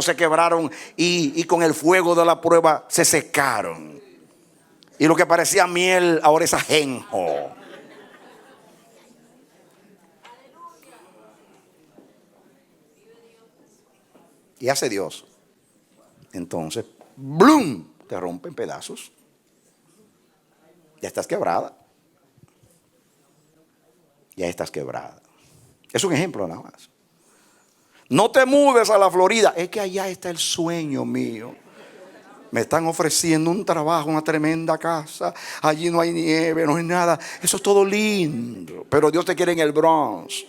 se quebraron y con el fuego de la prueba se secaron. Y lo que parecía miel ahora es ajenjo. Y hace Dios. Entonces, ¡blum!, te rompe en pedazos. Ya estás quebrada. Ya estás quebrada. Es un ejemplo nada más. No te mudes a la Florida. Es que allá está el sueño mío. Me están ofreciendo un trabajo, una tremenda casa. Allí no hay nieve, no hay nada. Eso es todo lindo. Pero Dios te quiere en el Bronx.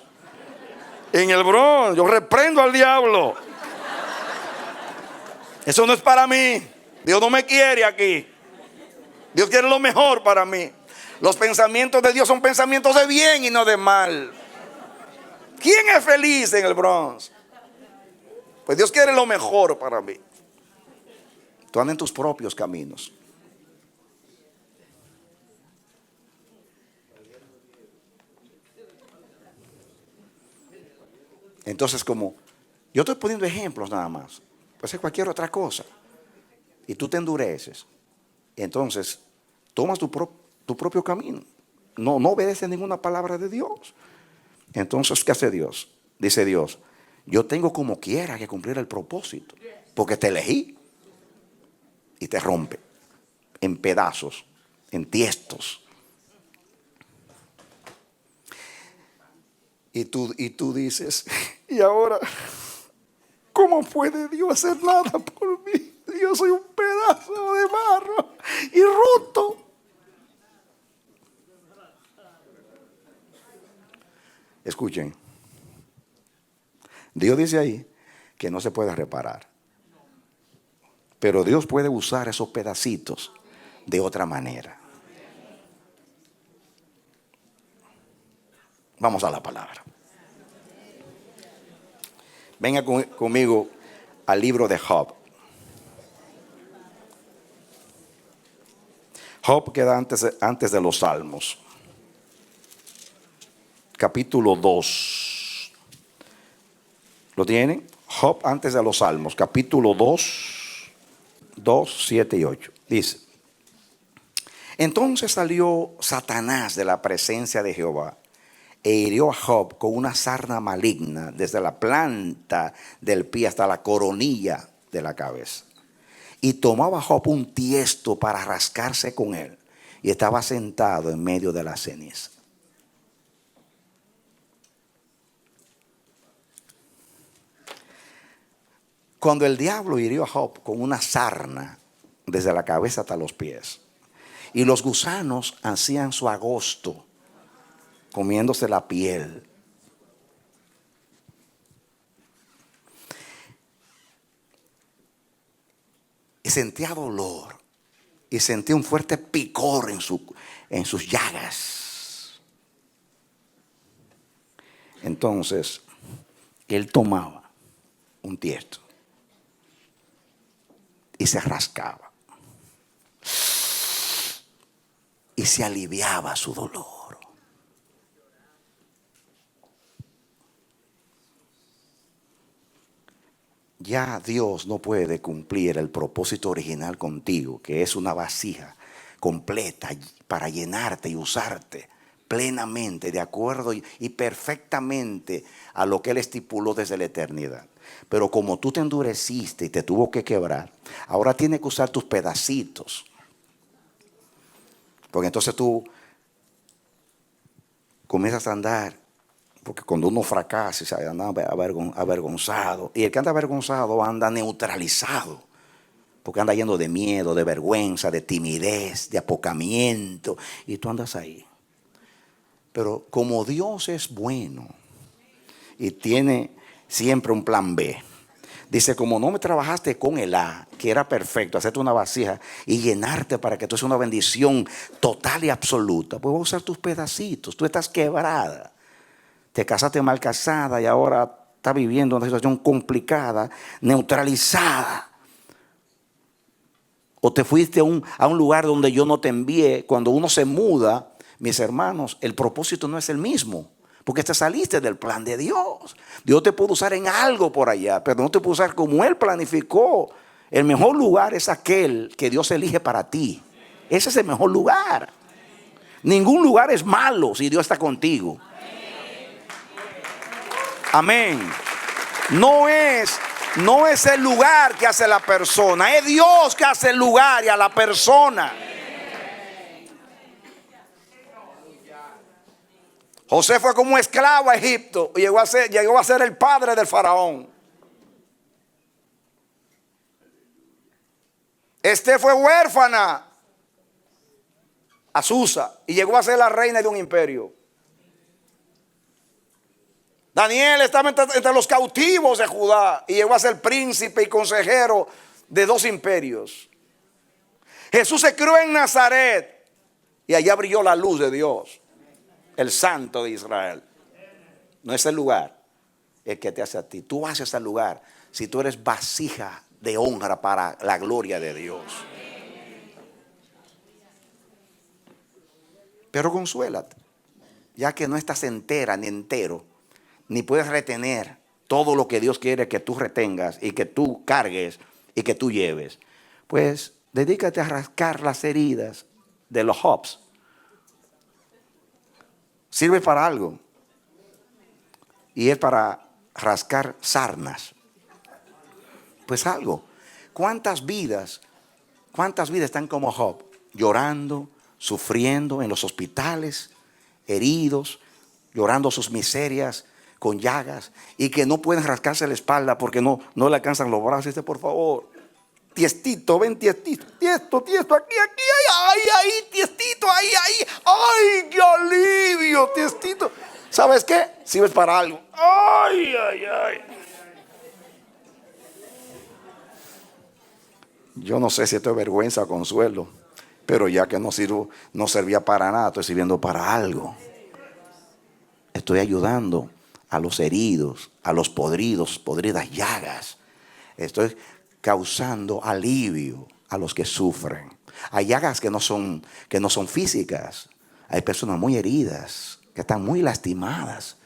En el Bronx. Yo reprendo al diablo. Eso no es para mí. Dios no me quiere aquí. Dios quiere lo mejor para mí. Los pensamientos de Dios son pensamientos de bien y no de mal. ¿Quién es feliz en el Bronx? Pues Dios quiere lo mejor para mí. Tú andas en tus propios caminos. Entonces, como yo estoy poniendo ejemplos nada más, puede ser cualquier otra cosa, y tú te endureces, entonces tomas tu propio camino. No obedeces ninguna palabra de Dios. Entonces, ¿qué hace Dios? Dice Dios: yo tengo como quiera que cumplir el propósito, porque te elegí. Y te rompe en pedazos, en tiestos. Y tú dices: y ahora, ¿cómo puede Dios hacer nada por mí? Yo soy un pedazo de barro y roto. Escuchen, Dios dice ahí que no se puede reparar. Pero Dios puede usar esos pedacitos de otra manera. Vamos a la palabra. Venga conmigo al libro de Job. Job queda antes de los Salmos. Capítulo 2. ¿Lo tienen? Job antes de los Salmos. Capítulo 2. 2, 7 y 8. Dice: entonces salió Satanás de la presencia de Jehová e hirió a Job con una sarna maligna desde la planta del pie hasta la coronilla de la cabeza. Y tomaba Job un tiesto para rascarse con él, y estaba sentado en medio de la ceniza. Cuando el diablo hirió a Job con una sarna desde la cabeza hasta los pies, y los gusanos hacían su agosto comiéndose la piel, y sentía dolor y sentía un fuerte picor en sus llagas. Entonces él tomaba un tiesto y se rascaba y se aliviaba su dolor. Ya Dios no puede cumplir el propósito original contigo, que es una vasija completa para llenarte y usarte plenamente, de acuerdo y perfectamente a lo que Él estipuló desde la eternidad. Pero como tú te endureciste y te tuvo que quebrar, ahora tiene que usar tus pedacitos. Porque entonces tú comienzas a andar, porque cuando uno fracasa se anda avergonzado. Y el que anda avergonzado anda neutralizado, porque anda lleno de miedo, de vergüenza, de timidez, de apocamiento. Y tú andas ahí. Pero como Dios es bueno y tiene siempre un plan B, dice: como no me trabajaste con el A, que era perfecto, hacerte una vasija y llenarte para que tú seas una bendición total y absoluta, pues voy a usar tus pedacitos. Tú estás quebrada, te casaste mal casada y ahora estás viviendo una situación complicada, neutralizada. O te fuiste a un lugar donde yo no te envié. Cuando uno se muda, mis hermanos, el propósito no es el mismo, Porque te saliste del plan de Dios. Dios te puede usar en algo por allá, pero no te puede usar como Él planificó. El mejor lugar es aquel que Dios elige para ti. Ese es el mejor lugar. Ningún lugar es malo si Dios está contigo. Amén. No es el lugar que hace la persona, es Dios que hace el lugar y a la persona. José fue como esclavo a Egipto y llegó a ser el padre del faraón. Esther fue huérfana a Susa y llegó a ser la reina de un imperio. Daniel estaba entre los cautivos de Judá y llegó a ser príncipe y consejero de 2 imperios. Jesús se crió en Nazaret y allá brilló la luz de Dios, el Santo de Israel. No es el lugar el que te hace a ti. Tú haces al lugar si tú eres vasija de honra para la gloria de Dios. Pero consuélate, ya que no estás entera ni entero, ni puedes retener todo lo que Dios quiere que tú retengas y que tú cargues y que tú lleves. Pues dedícate a rascar las heridas de los Jobs. Sirve para algo. Y es para rascar sarnas. Pues algo. ¿Cuántas vidas están como Job? Llorando, sufriendo en los hospitales, heridos, llorando sus miserias, con llagas, y que no pueden rascarse la espalda porque no le alcanzan los brazos. Dice, por favor, tiestito, ven tiestito, tiesto, aquí, ay, tiestito, ay, qué alivio, tiestito. ¿Sabes qué? Sirves para algo. Ay. Yo no sé si esto es vergüenza o consuelo, pero ya que no servía para nada, estoy sirviendo para algo. Estoy ayudando a los heridos, a los podridas llagas. Estoy causando alivio a los que sufren. Hay llagas que no son físicas. Hay personas muy heridas, que están muy lastimadas.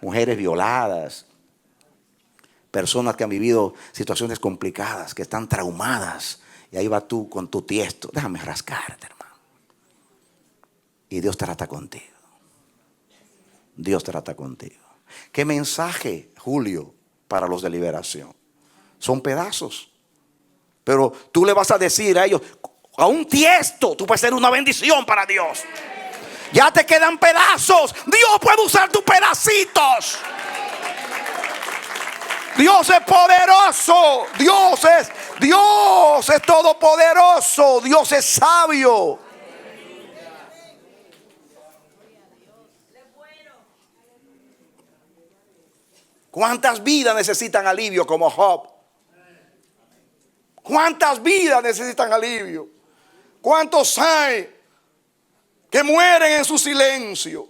Mujeres violadas. Personas que han vivido situaciones complicadas, que están traumadas. Y ahí va tú con tu tiesto. Déjame rascarte, hermano. Y Dios trata contigo. Dios trata contigo. ¿Qué mensaje, Julio, para los de liberación? Son pedazos. Pero tú le vas a decir a ellos, a un tiesto, tú puedes ser una bendición para Dios. Ya te quedan pedazos. Dios puede usar tus pedacitos. Dios es poderoso. Dios es todopoderoso. Dios es sabio. ¿Cuántas vidas necesitan alivio como Job? ¿Cuántas vidas necesitan alivio? ¿Cuántos hay que mueren en su silencio?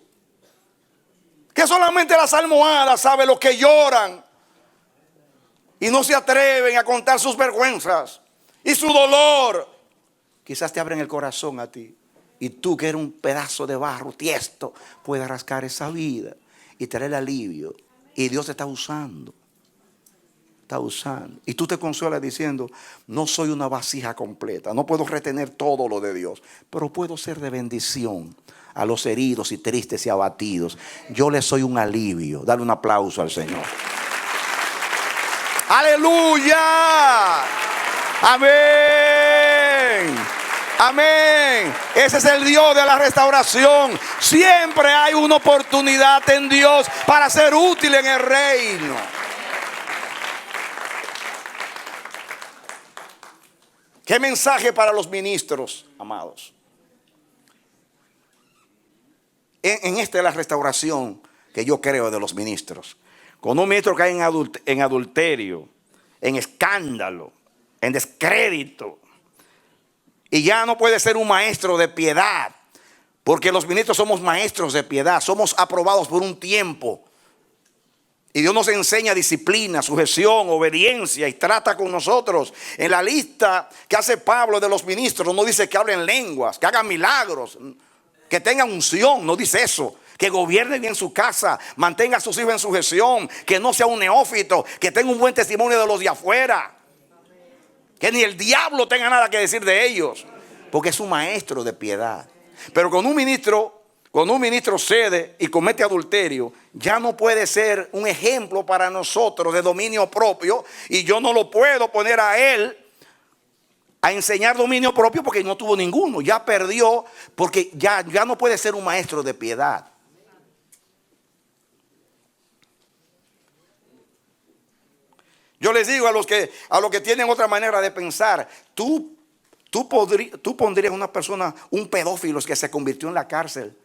Que solamente las almohadas saben lo que lloran y no se atreven a contar sus vergüenzas y su dolor. Quizás te abren el corazón a ti y tú, que eres un pedazo de barro tiesto, puedes rascar esa vida y traer alivio. Y Dios te está usando. Está usando. Y tú te consuelas diciendo, no soy una vasija completa. No puedo retener todo lo de Dios. Pero puedo ser de bendición a los heridos y tristes y abatidos. Yo le soy un alivio. Dale un aplauso al Señor. ¡Aleluya! ¡Amén! Amén. Ese es el Dios de la restauración. Siempre hay una oportunidad en Dios para ser útil en el reino. ¿Qué mensaje para los ministros, amados? En esta es la restauración que yo creo de los ministros. Con un ministro que hay en adulterio, en escándalo, en descrédito, y ya no puede ser un maestro de piedad, porque los ministros somos maestros de piedad, somos aprobados por un tiempo. Y Dios nos enseña disciplina, sujeción, obediencia y trata con nosotros. En la lista que hace Pablo de los ministros no dice que hablen lenguas, que hagan milagros, que tengan unción, no dice eso. que gobierne bien su casa, mantenga a sus hijos en sujeción, que no sea un neófito, que tenga un buen testimonio de los de afuera, que ni el diablo tenga nada que decir de ellos, porque es un maestro de piedad. Pero cuando un ministro cede y comete adulterio, ya no puede ser un ejemplo para nosotros de dominio propio, y yo no lo puedo poner a él a enseñar dominio propio porque no tuvo ninguno, ya perdió, porque ya no puede ser un maestro de piedad. Yo les digo a los que tienen otra manera de pensar, tú pondrías una persona, un pedófilo que se convirtió en la cárcel,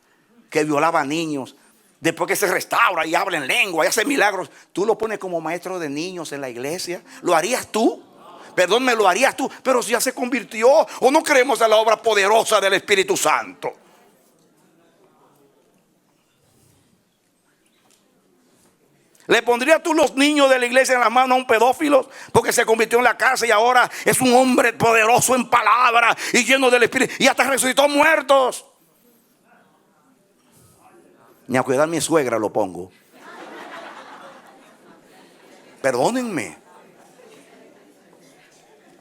que violaba a niños, después que se restaura y habla en lengua y hace milagros, tú lo pones como maestro de niños en la iglesia. ¿Lo harías tú? Perdón, me lo harías tú. Pero si ya se convirtió, o no creemos en la obra poderosa del Espíritu Santo. ¿Le pondrías tú los niños de la iglesia en las manos a un pedófilo porque se convirtió en la cárcel y ahora es un hombre poderoso en palabra y lleno del Espíritu y hasta resucitó muertos? Ni a cuidar mi suegra lo pongo. Perdónenme.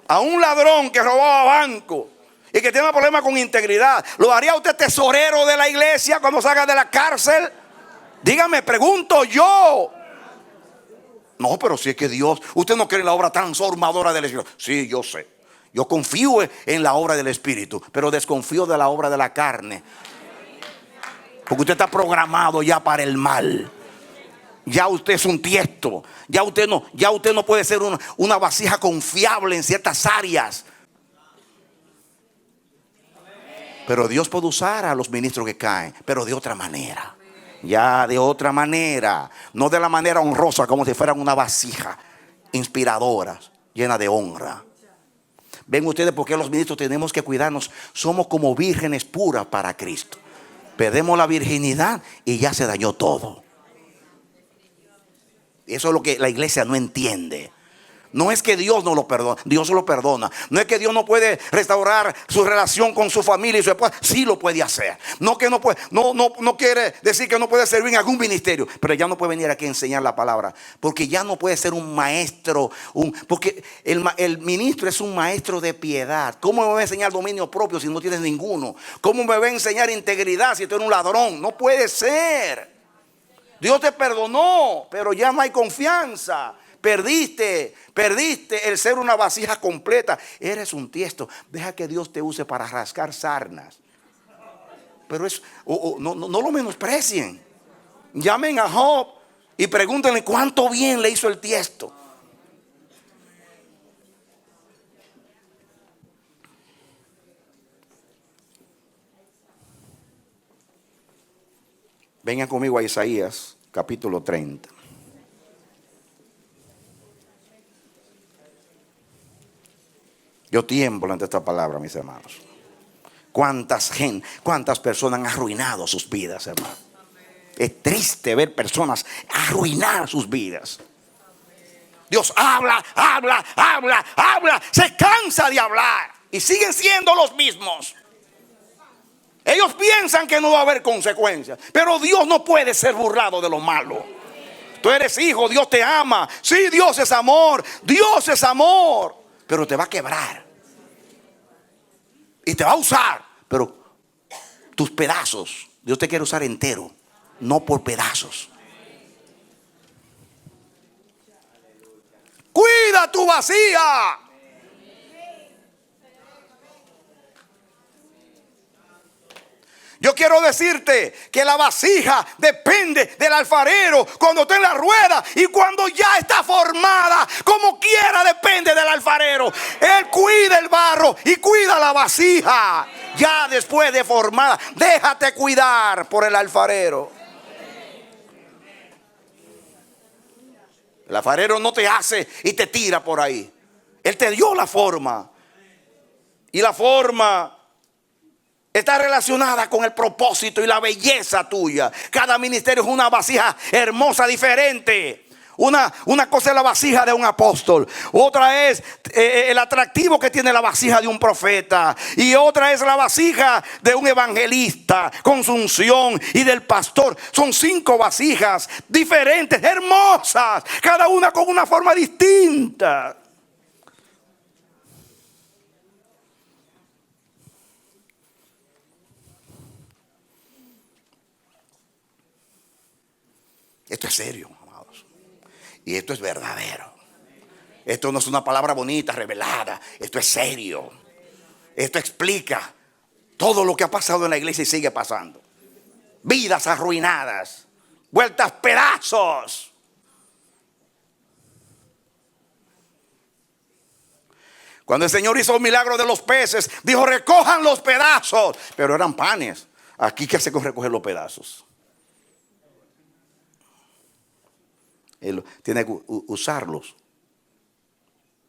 A un ladrón que robaba banco y que tiene problemas con integridad, ¿lo haría usted tesorero de la iglesia cuando salga de la cárcel? Dígame, pregunto yo. No, pero si es que Dios, usted no cree en la obra transformadora del Espíritu. Sí, yo sé. Yo confío en la obra del Espíritu, pero desconfío de la obra de la carne. Porque usted está programado ya para el mal. Ya usted es un tiesto. Ya usted no puede ser una vasija confiable en ciertas áreas. Pero Dios puede usar a los ministros que caen, pero de otra manera. Ya de otra manera. No de la manera honrosa, como si fueran una vasija inspiradora, llena de honra. Ven ustedes por qué los ministros tenemos que cuidarnos. Somos como vírgenes puras para Cristo. Perdemos la virginidad y ya se dañó todo. Eso es lo que la iglesia no entiende. No es que Dios no lo perdona, Dios lo perdona. No es que Dios no puede restaurar su relación con su familia y su esposa. Sí lo puede hacer. No que no puede, no quiere decir que no puede servir en algún ministerio, pero ya no puede venir aquí a enseñar la palabra, porque ya no puede ser un maestro, porque el ministro es un maestro de piedad. ¿Cómo me va a enseñar dominio propio si no tienes ninguno? ¿Cómo me va a enseñar integridad si tú eres un ladrón? No puede ser. Dios te perdonó, pero ya no hay confianza. Perdiste el ser una vasija completa. Eres un tiesto. Deja que Dios te use para rascar sarnas. Pero no lo menosprecien. Llamen a Job y pregúntenle cuánto bien le hizo el tiesto. Vengan conmigo a Isaías capítulo 30. Yo tiemblo ante esta palabra, mis hermanos. ¿Cuántas personas han arruinado sus vidas, hermano? Es triste ver personas arruinar sus vidas. Dios habla. Se cansa de hablar y siguen siendo los mismos. Ellos piensan que no va a haber consecuencias, pero Dios no puede ser burlado de lo malo. Tú eres hijo, Dios te ama. Sí, Dios es amor, pero te va a quebrar y te va a usar, pero tus pedazos Dios te quiere usar entero, no por pedazos. Cuida tu vasija. Yo quiero decirte que la vasija depende del alfarero cuando está en la rueda y cuando ya está formada. Como quiera depende del alfarero. Él cuida el barro y cuida la vasija. Ya después de formada, déjate cuidar por el alfarero. El alfarero no te hace y te tira por ahí. Él te dio la forma. Y la forma está relacionada con el propósito y la belleza tuya. Cada ministerio es una vasija hermosa, diferente. Una cosa es la vasija de un apóstol, otra es el atractivo que tiene la vasija de un profeta, y otra es la vasija de un evangelista con su unción y del pastor. Son 5 vasijas diferentes, hermosas, cada una con una forma distinta. Esto es serio, amados. Y esto es verdadero. Esto no es una palabra bonita, revelada. Esto es serio. Esto explica todo lo que ha pasado en la iglesia y sigue pasando. Vidas arruinadas, vueltas pedazos. Cuando el Señor hizo el milagro de los peces, dijo: recojan los pedazos. Pero eran panes. Aquí, ¿qué hace con recoger los pedazos? Él tiene que usarlos,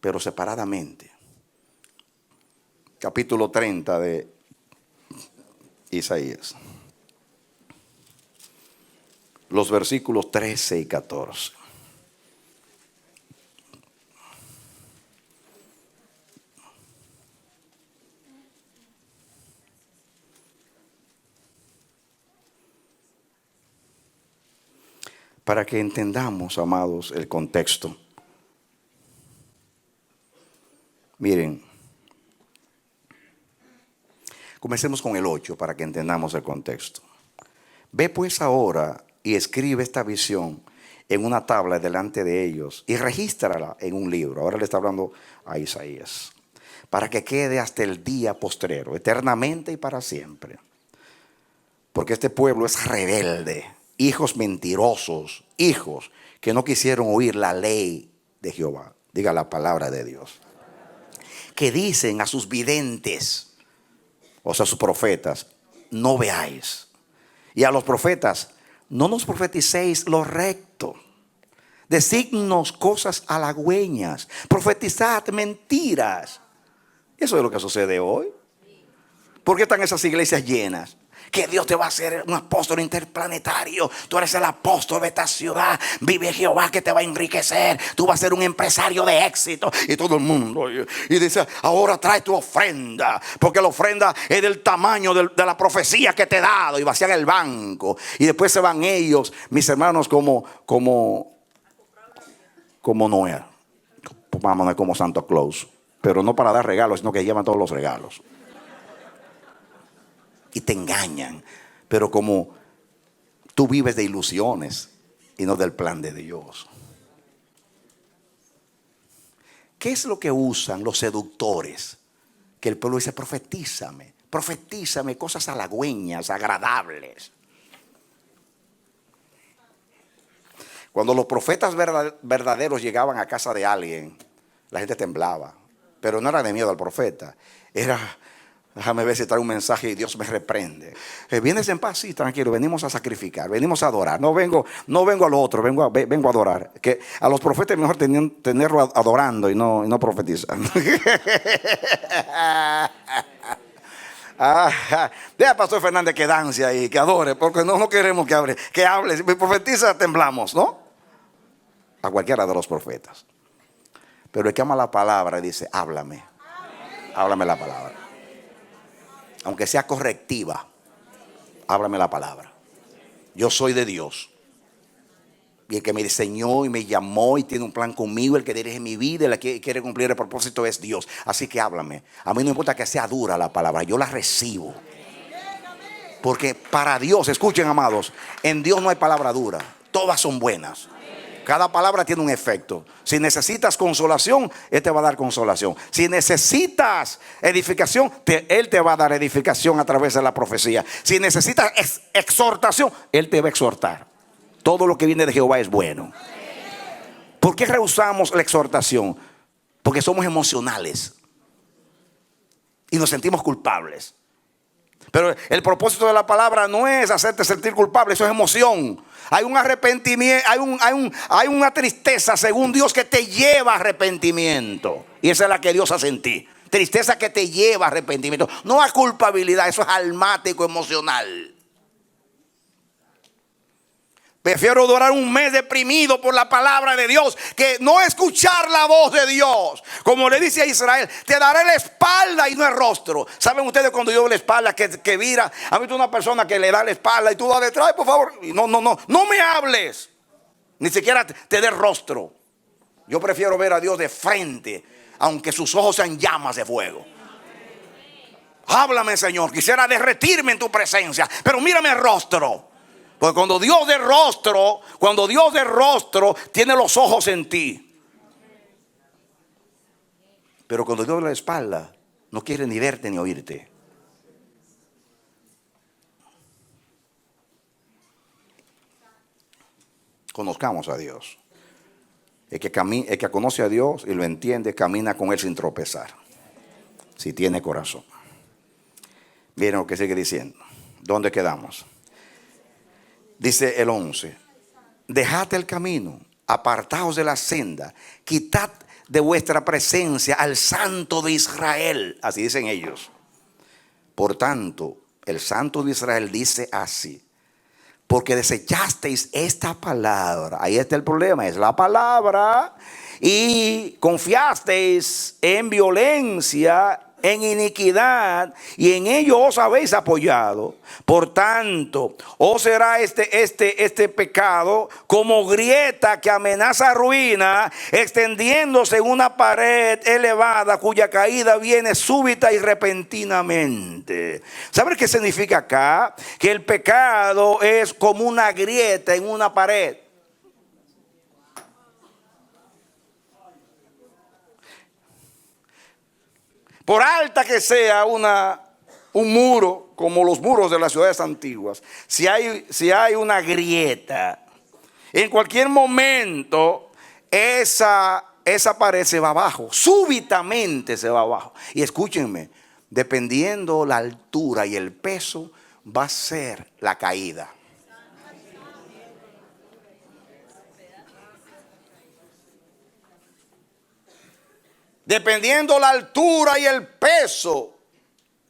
pero separadamente. Capítulo 30 de Isaías. Los versículos 13 y 14. Para que entendamos, amados, el contexto. Miren, comencemos con el 8 para que entendamos el contexto. Ve pues ahora y escribe esta visión en una tabla delante de ellos y regístrala en un libro. Ahora le está hablando a Isaías. Para que quede hasta el día postrero, eternamente y para siempre. Porque este pueblo es rebelde. Hijos mentirosos, hijos que no quisieron oír la ley de Jehová. Diga la palabra de Dios. Que dicen a sus videntes, o sea, a sus profetas: no veáis. Y a los profetas: no nos profeticéis lo recto. Decidnos cosas halagüeñas. Profetizad mentiras. Eso es lo que sucede hoy. ¿Por qué están esas iglesias llenas? Que Dios te va a hacer un apóstol interplanetario. Tú eres el apóstol de esta ciudad. Vive Jehová que te va a enriquecer. Tú vas a ser un empresario de éxito. Y todo el mundo. Y dice: ahora trae tu ofrenda. Porque la ofrenda es del tamaño de la profecía que te he dado. Y vacían el banco. Y después se van ellos, mis hermanos, como Noé. Vamos, como Santa Claus. Pero no para dar regalos, sino que llevan todos los regalos. Y te engañan. Pero como tú vives de ilusiones y no del plan de Dios. ¿Qué es lo que usan los seductores? Que el pueblo dice: profetízame, profetízame cosas halagüeñas, agradables. Cuando los profetas verdaderos llegaban a casa de alguien, la gente temblaba. Pero no era de miedo al profeta. Era: déjame ver si trae un mensaje y Dios me reprende. ¿Vienes en paz? Sí, tranquilo. Venimos a sacrificar, venimos a adorar. No vengo a lo otro, vengo a adorar. Que a los profetas es mejor tenerlo adorando y no profetizando. Deja al pastor Fernández que dance ahí, que adore, porque no queremos que hable. Si profetiza, temblamos, ¿no? A cualquiera de los profetas. Pero el que ama la palabra dice: háblame. Háblame la palabra. Aunque sea correctiva, háblame la palabra. Yo soy de Dios. Y el que me diseñó y me llamó y tiene un plan conmigo, el que dirige mi vida, el que quiere cumplir el propósito es Dios. Así que háblame. A mí no importa que sea dura la palabra, yo la recibo. Porque para Dios, escuchen, amados, en Dios no hay palabra dura. Todas son buenas. Cada palabra tiene un efecto. Si necesitas consolación, Él te va a dar consolación. Si necesitas edificación, Él te va a dar edificación a través de la profecía. Si necesitas exhortación, Él te va a exhortar. Todo lo que viene de Jehová es bueno. ¿Por qué rehusamos la exhortación? Porque somos emocionales y nos sentimos culpables. Pero el propósito de la palabra no es hacerte sentir culpable, eso es emoción. Hay un arrepentimiento, hay una tristeza según Dios que te lleva a arrepentimiento. Y esa es la que Dios hace en ti. Tristeza que te lleva a arrepentimiento, no a culpabilidad, eso es almático, emocional. Prefiero durar un mes deprimido por la palabra de Dios que no escuchar la voz de Dios. Como le dice a Israel, te daré la espalda y no el rostro. ¿Saben ustedes cuando yo doy la espalda que vira? ¿Han visto una persona que le da la espalda y tú vas detrás? Por favor, no me hables. Ni siquiera te dé rostro. Yo prefiero ver a Dios de frente, aunque sus ojos sean llamas de fuego. Háblame, Señor, quisiera derretirme en tu presencia, pero mírame el rostro. Porque cuando Dios de rostro tiene los ojos en ti. Pero cuando Dios de la espalda no quiere ni verte ni oírte. Conozcamos a Dios. El que conoce a Dios y lo entiende, camina con Él sin tropezar. Si tiene corazón. Miren lo que sigue diciendo. ¿Dónde quedamos? Dice el 11. Dejad el camino, apartaos de la senda, quitad de vuestra presencia al Santo de Israel. Así dicen ellos. Por tanto, el Santo de Israel dice así: porque desechasteis esta palabra. Ahí está el problema, es la palabra. Y confiasteis en violencia, en iniquidad, y en ello os habéis apoyado. Por tanto, os será este pecado como grieta que amenaza ruina, extendiéndose en una pared elevada cuya caída viene súbita y repentinamente. ¿Saben qué significa acá? Que el pecado es como una grieta en una pared. Por alta que sea un muro, como los muros de las ciudades antiguas, si hay una grieta, en cualquier momento esa pared se va abajo, súbitamente se va abajo. Y escúchenme, dependiendo la altura y el peso, va a ser la caída. Dependiendo la altura y el peso,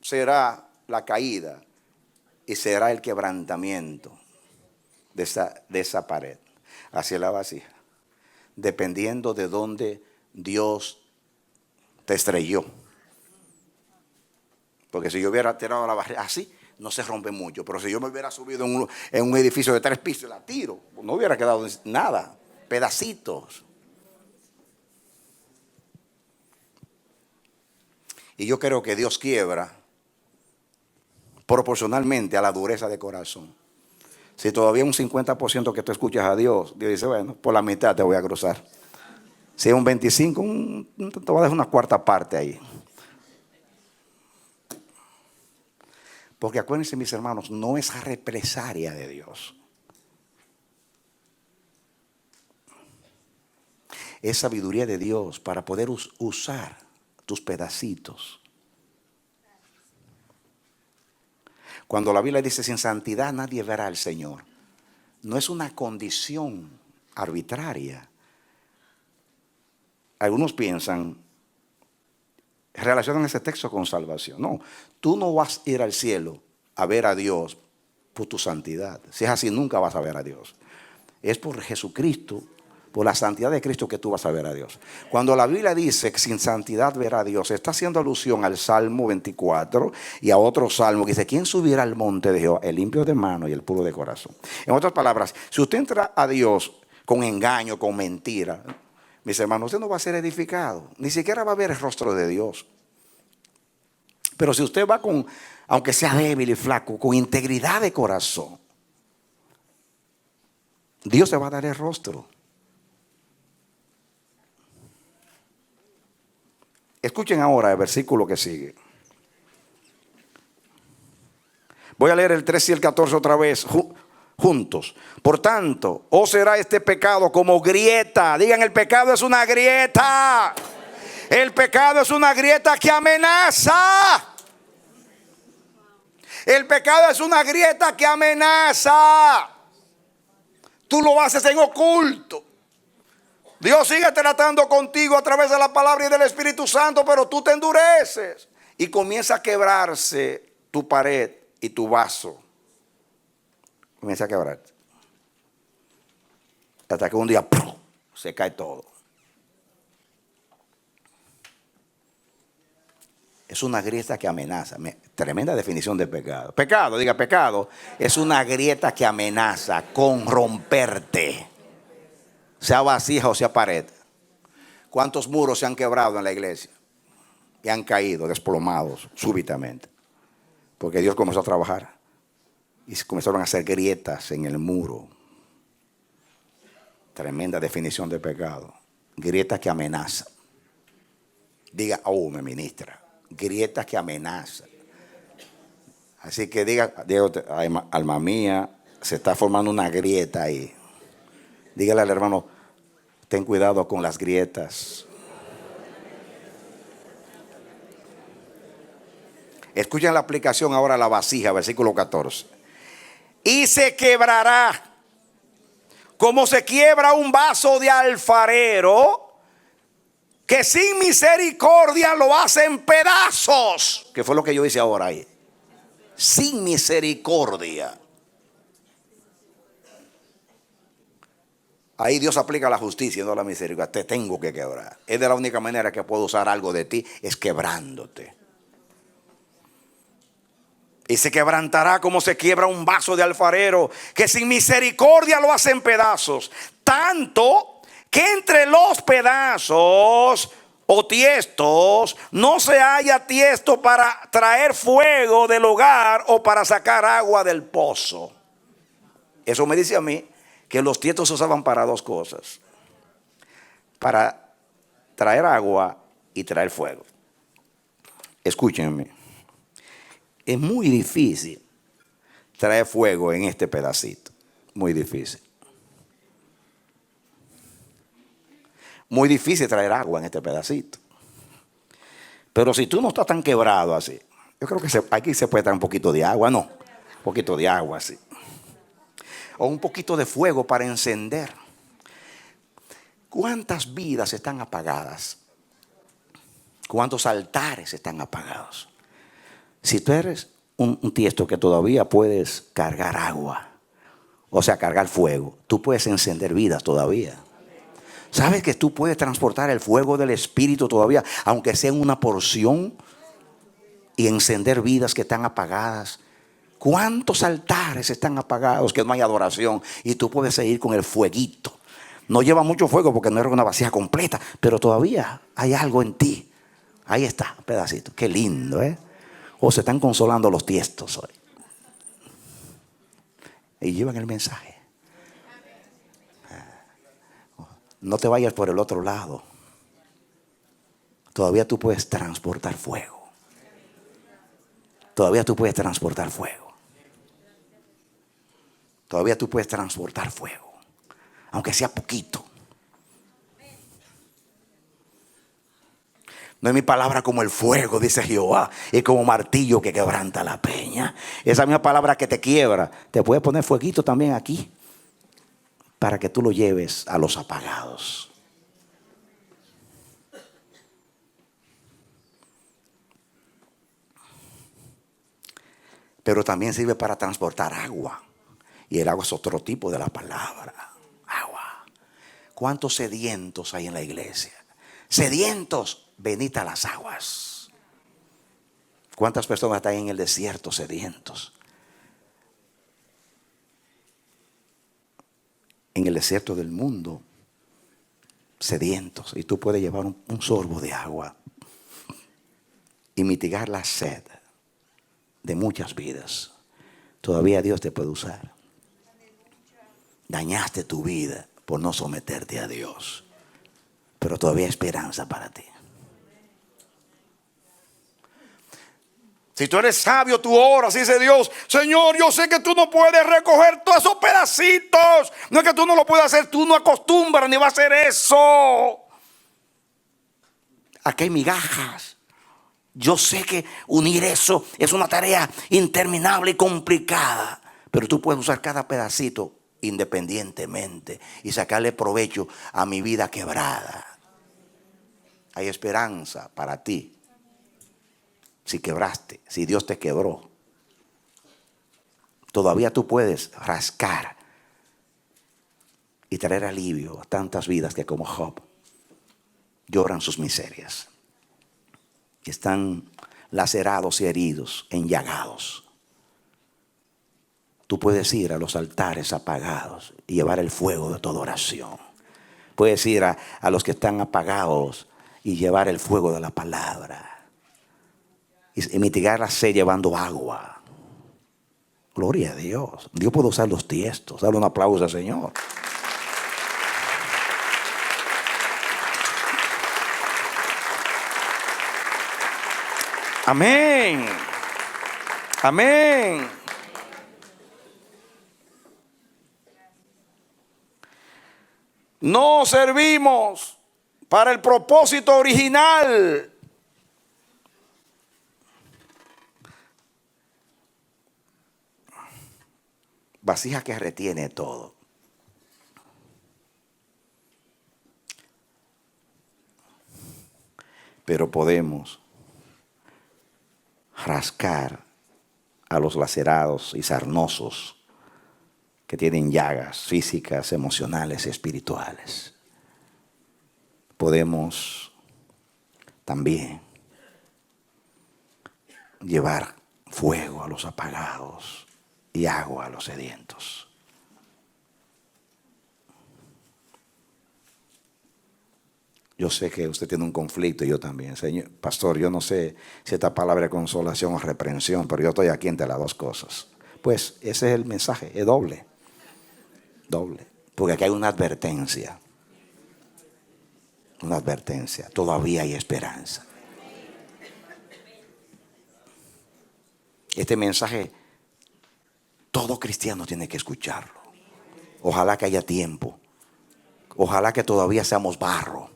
será la caída y será el quebrantamiento de esa pared hacia la vasija. Dependiendo de dónde Dios te estrelló. Porque si yo hubiera tirado la barrera así, no se rompe mucho. Pero si yo me hubiera subido en un edificio de 3 pisos y la tiro, no hubiera quedado nada, pedacitos. Y yo creo que Dios quiebra proporcionalmente a la dureza de corazón. Si todavía un 50% que tú escuchas a Dios, Dios dice, bueno, por la mitad te voy a cruzar. Si es un 25, te voy a dejar una cuarta parte ahí. Porque acuérdense, mis hermanos, no es represalia de Dios. Es sabiduría de Dios para poder usar tus pedacitos. Cuando la Biblia dice sin santidad nadie verá al Señor, no es una condición arbitraria. Algunos piensan, relacionan ese texto con salvación. No, tú no vas a ir al cielo a ver a Dios por tu santidad. Si es así, nunca vas a ver a Dios. Es por Jesucristo, por la santidad de Cristo que tú vas a ver a Dios. Cuando la Biblia dice que sin santidad verá a Dios, está haciendo alusión al Salmo 24 y a otro salmo que dice: ¿quién subirá al monte de Jehová? El limpio de mano y el puro de corazón. En otras palabras, si usted entra a Dios con engaño, con mentira, mis hermanos, usted no va a ser edificado, ni siquiera va a ver el rostro de Dios. Pero si usted va con, aunque sea débil y flaco, con integridad de corazón, Dios se va a dar el rostro. Escuchen ahora el versículo que sigue. Voy a leer el 13 y el 14 otra vez juntos. Por tanto, os será este pecado como grieta. Digan, el pecado es una grieta. El pecado es una grieta que amenaza. El pecado es una grieta que amenaza. Tú lo haces en oculto. Dios sigue tratando contigo a través de la palabra y del Espíritu Santo, pero tú te endureces y comienza a quebrarse tu pared y tu vaso. Comienza a quebrarse. Hasta que un día ¡pum!, se cae todo. Es una grieta que amenaza. Tremenda definición de pecado. Pecado, diga pecado. Es una grieta que amenaza con romperte. Sea vasija o sea pared. ¿Cuántos muros se han quebrado en la iglesia? Y han caído desplomados súbitamente. Porque Dios comenzó a trabajar. Y comenzaron a hacer grietas en el muro. Tremenda definición de pecado. Grietas que amenazan. Diga, oh, me ministra. Grietas que amenazan. Así que diga, alma mía, se está formando una grieta ahí. Dígale al hermano, ten cuidado con las grietas. Escuchen la aplicación ahora a la vasija, versículo 14. Y se quebrará como se quiebra un vaso de alfarero, que sin misericordia lo hace en pedazos. Que fue lo que yo hice ahora ahí. Sin misericordia. Ahí Dios aplica la justicia y no la misericordia. Te tengo que quebrar. Es de la única manera que puedo usar algo de ti, es quebrándote. Y se quebrantará como se quiebra un vaso de alfarero, que sin misericordia lo hace en pedazos. Tanto que entre los pedazos o tiestos no se haya tiesto para traer fuego del hogar o para sacar agua del pozo. Eso me dice a mí que los tiestos se usaban para dos cosas: para traer agua y traer fuego. Escúchenme, es muy difícil traer fuego en este pedacito. Muy difícil. Muy difícil traer agua en este pedacito. Pero si tú no estás tan quebrado así, yo creo que aquí se puede traer un poquito de agua, ¿no? Un poquito de agua así. O un poquito de fuego para encender. ¿Cuántas vidas están apagadas? ¿Cuántos altares están apagados? Si tú eres un tiesto que todavía puedes cargar agua, o sea, cargar fuego, tú puedes encender vidas todavía. ¿Sabes que tú puedes transportar el fuego del Espíritu todavía, aunque sea en una porción, y encender vidas que están apagadas? ¿Cuántos altares están apagados que no hay adoración? Y tú puedes seguir con el fueguito. No lleva mucho fuego porque no era una vasija completa, pero todavía hay algo en ti. Ahí está, un pedacito. Qué lindo, ¿eh? O se están consolando los tiestos hoy. Y llevan el mensaje. No te vayas por el otro lado. Todavía tú puedes transportar fuego. Todavía tú puedes transportar fuego. Todavía tú puedes transportar fuego. Aunque sea poquito. No es mi palabra como el fuego, dice Jehová, y como martillo que quebranta la peña. Esa misma palabra que te quiebra, te puede poner fueguito también aquí, para que tú lo lleves a los apagados. Pero también sirve para transportar agua. Y el agua es otro tipo de la palabra. Agua. ¿Cuántos sedientos hay en la iglesia? Sedientos, venid a las aguas. ¿Cuántas personas están en el desierto sedientos? En el desierto del mundo, sedientos, y tú puedes llevar un sorbo de agua y mitigar la sed de muchas vidas. Todavía Dios te puede usar. Dañaste tu vida por no someterte a Dios, pero todavía hay esperanza para ti. Si tú eres sabio, tú oras, dice Dios: Señor, yo sé que tú no puedes recoger todos esos pedacitos. No es que tú no lo puedas hacer, tú no acostumbras ni vas a hacer eso. Aquí hay migajas. Yo sé que unir eso es una tarea interminable y complicada, pero tú puedes usar cada pedacito independientemente y sacarle provecho a mi vida quebrada. Hay esperanza para ti. Si quebraste, si Dios te quebró, todavía tú puedes rascar y traer alivio a tantas vidas que como Job lloran sus miserias. Están lacerados y heridos, enllagados. Tú puedes ir a los altares apagados y llevar el fuego de tu adoración. Puedes ir a los que están apagados y llevar el fuego de la palabra. Y mitigar la sed llevando agua. Gloria a Dios. Dios puede usar los tiestos. Dale un aplauso al Señor. Amén. Amén. No servimos para el propósito original. Vasija que retiene todo. Pero podemos rascar a los lacerados y sarnosos que tienen llagas físicas, emocionales y espirituales. Podemos también llevar fuego a los apagados y agua a los sedientos. Yo sé que usted tiene un conflicto y yo también. Señor pastor, yo no sé si esta palabra de consolación o reprensión, pero yo estoy aquí entre las dos cosas. Pues ese es el mensaje, es doble. Doble. Porque aquí hay una advertencia. Una advertencia. Todavía hay esperanza. Este mensaje todo cristiano tiene que escucharlo. Ojalá que haya tiempo. Ojalá que todavía seamos barro.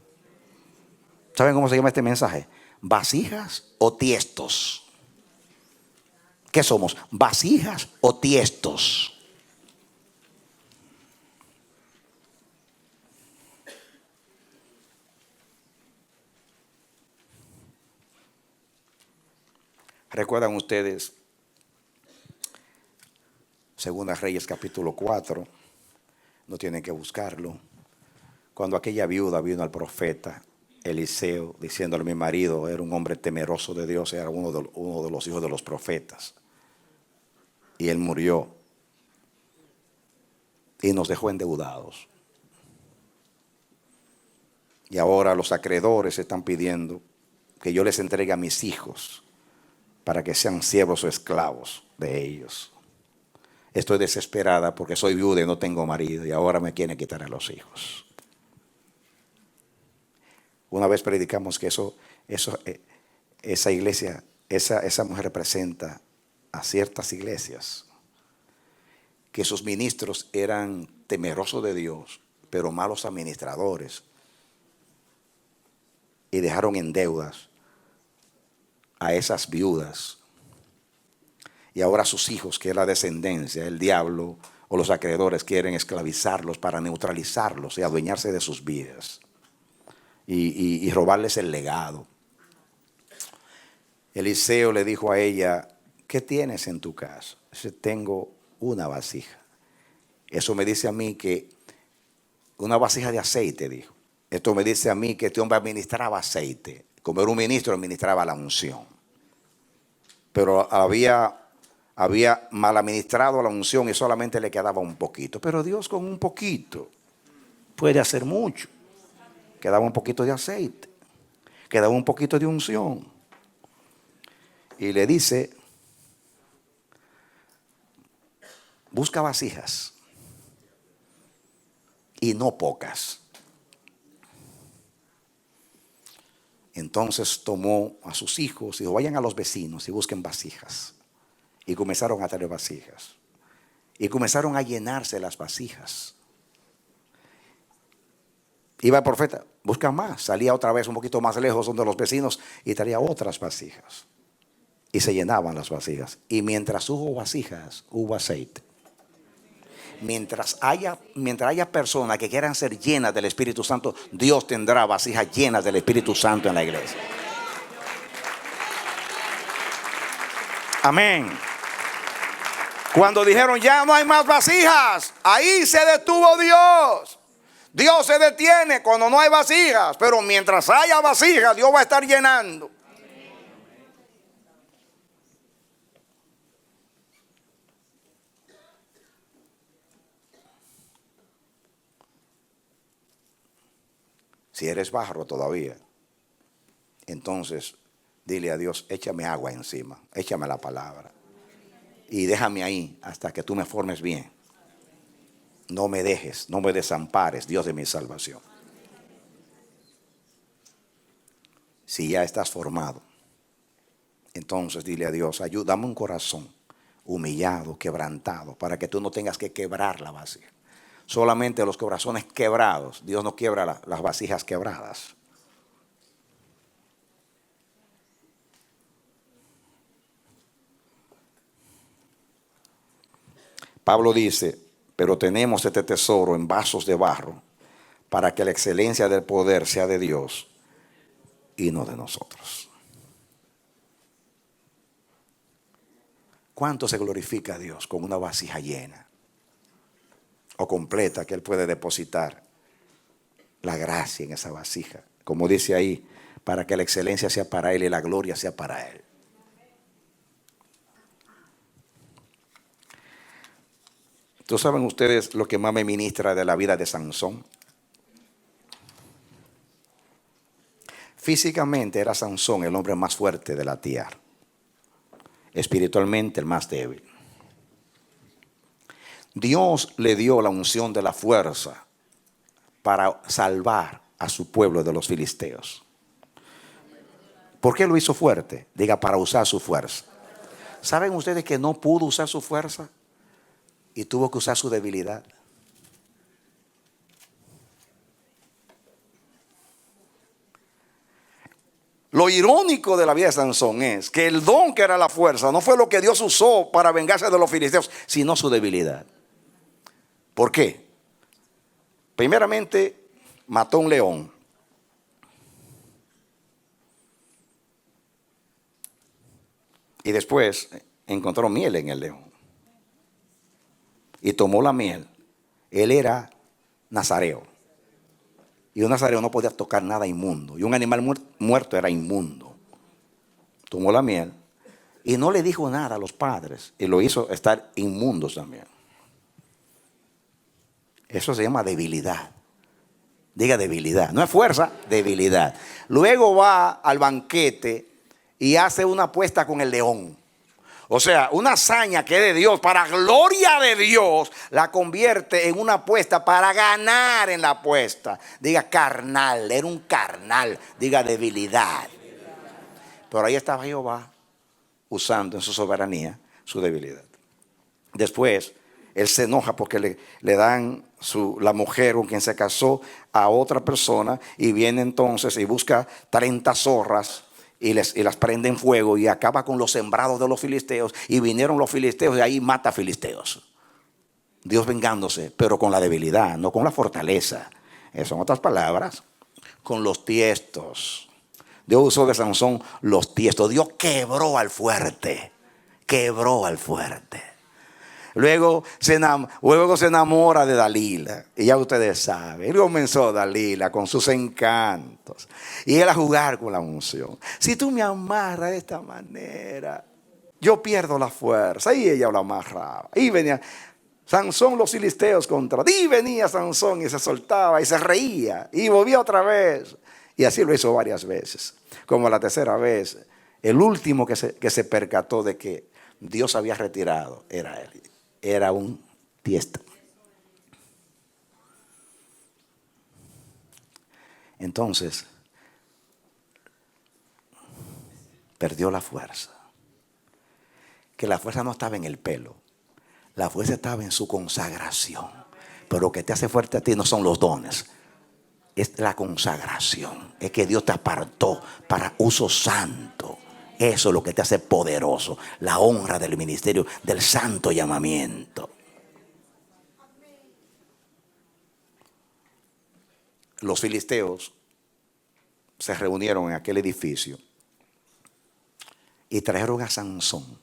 ¿Saben cómo se llama este mensaje? ¿Vasijas o tiestos? ¿Qué somos? ¿Vasijas o tiestos? ¿Recuerdan ustedes? Segunda Reyes capítulo 4. No tienen que buscarlo. Cuando aquella viuda vino al profeta Eliseo diciéndole: mi marido era un hombre temeroso de Dios, era uno de los hijos de los profetas, y él murió y nos dejó endeudados. Y ahora los acreedores están pidiendo que yo les entregue a mis hijos para que sean siervos o esclavos de ellos. Estoy desesperada porque soy viuda y no tengo marido, y ahora me quieren quitar a los hijos. Una vez predicamos que esa iglesia, esa mujer representa a ciertas iglesias, que sus ministros eran temerosos de Dios, pero malos administradores, y dejaron en deudas a esas viudas. Y ahora sus hijos, que es la descendencia, el diablo o los acreedores, quieren esclavizarlos para neutralizarlos y adueñarse de sus vidas y robarles el legado. Eliseo le dijo a ella: ¿qué tienes en tu casa? Dice: tengo una vasija. Eso me dice a mí que una vasija de aceite, dijo. Esto me dice a mí que este hombre administraba aceite. Como era un ministro, administraba la unción. Pero había mal administrado la unción y solamente le quedaba un poquito. Pero Dios con un poquito puede hacer mucho. Quedaba un poquito de aceite, quedaba un poquito de unción. Y le dice: busca vasijas, y no pocas. Entonces tomó a sus hijos y dijo: vayan a los vecinos y busquen vasijas. Y comenzaron a traer vasijas. Y comenzaron a llenarse las vasijas. Iba el profeta: busca más. Salía otra vez un poquito más lejos donde los vecinos y traía otras vasijas. Y se llenaban las vasijas. Y mientras hubo vasijas, hubo aceite. Mientras haya personas que quieran ser llenas del Espíritu Santo, Dios tendrá vasijas llenas del Espíritu Santo en la iglesia. Amén. Cuando dijeron: ya no hay más vasijas, ahí se detuvo Dios. Dios se detiene cuando no hay vasijas, pero mientras haya vasijas, Dios va a estar llenando. Si eres barro todavía, entonces dile a Dios, échame agua encima, échame la palabra y déjame ahí hasta que tú me formes bien. No me dejes, no me desampares, Dios de mi salvación. Si ya estás formado, entonces dile a Dios, ayúdame un corazón humillado, quebrantado, para que tú no tengas que quebrar la vasija. Solamente los corazones quebrados, Dios no quiebra las vasijas quebradas. Pablo dice, pero tenemos este tesoro en vasos de barro, para que la excelencia del poder sea de Dios y no de nosotros. ¿Cuánto se glorifica a Dios con una vasija llena o completa que Él puede depositar la gracia en esa vasija? Como dice ahí, para que la excelencia sea para Él y la gloria sea para Él. ¿Tú saben ustedes lo que más me ministra de la vida de Sansón? Físicamente era Sansón el hombre más fuerte de la tierra. Espiritualmente el más débil. Dios le dio la unción de la fuerza para salvar a su pueblo de los filisteos. ¿Por qué lo hizo fuerte? Diga, para usar su fuerza. ¿Saben ustedes que no pudo usar su fuerza? Y tuvo que usar su debilidad. Lo irónico de la vida de Sansón es que el don que era la fuerza no fue lo que Dios usó para vengarse de los filisteos, sino su debilidad. ¿Por qué? Primeramente, mató un león. Y después encontró miel en el león. Y tomó la miel. Él era nazareo. Y un nazareo no podía tocar nada inmundo. Y un animal muerto era inmundo. Tomó la miel y no le dijo nada a los padres. Y lo hizo estar inmundos también. Eso se llama debilidad. Diga debilidad. No es fuerza, debilidad. Luego va al banquete y hace una apuesta con el león. O sea, una hazaña que es de Dios, para gloria de Dios, la convierte en una apuesta para ganar en la apuesta. Diga carnal, era un carnal. Diga debilidad. Pero ahí estaba Jehová usando en su soberanía su debilidad. Después, él se enoja porque le dan la mujer con quien se casó a otra persona, y viene entonces y busca 30 zorras. Y las prende en fuego y acaba con los sembrados de los filisteos. Y vinieron los filisteos y ahí mata a filisteos. Dios vengándose, pero con la debilidad, no con la fortaleza. Son otras palabras, con los tiestos. Dios usó de Sansón los tiestos. Dios quebró al fuerte. Quebró al fuerte. Luego se enamora de Dalila. Y ya ustedes saben, él comenzó Dalila con sus encantos. Y él a jugar con la unción. Si tú me amarras de esta manera, yo pierdo la fuerza. Y ella lo amarraba. Y venía Sansón, los filisteos contra. Y venía Sansón y se soltaba y se reía. Y volvía otra vez. Y así lo hizo varias veces. Como la tercera vez, el último que se percató de que Dios había retirado era él. Era un tiesto. Entonces, perdió la fuerza. Que la fuerza no estaba en el pelo. La fuerza estaba en su consagración. Pero lo que te hace fuerte a ti no son los dones. Es la consagración. Es que Dios te apartó para uso santo. Eso es lo que te hace poderoso. La honra del ministerio, del santo llamamiento. Los filisteos se reunieron en aquel edificio y trajeron a Sansón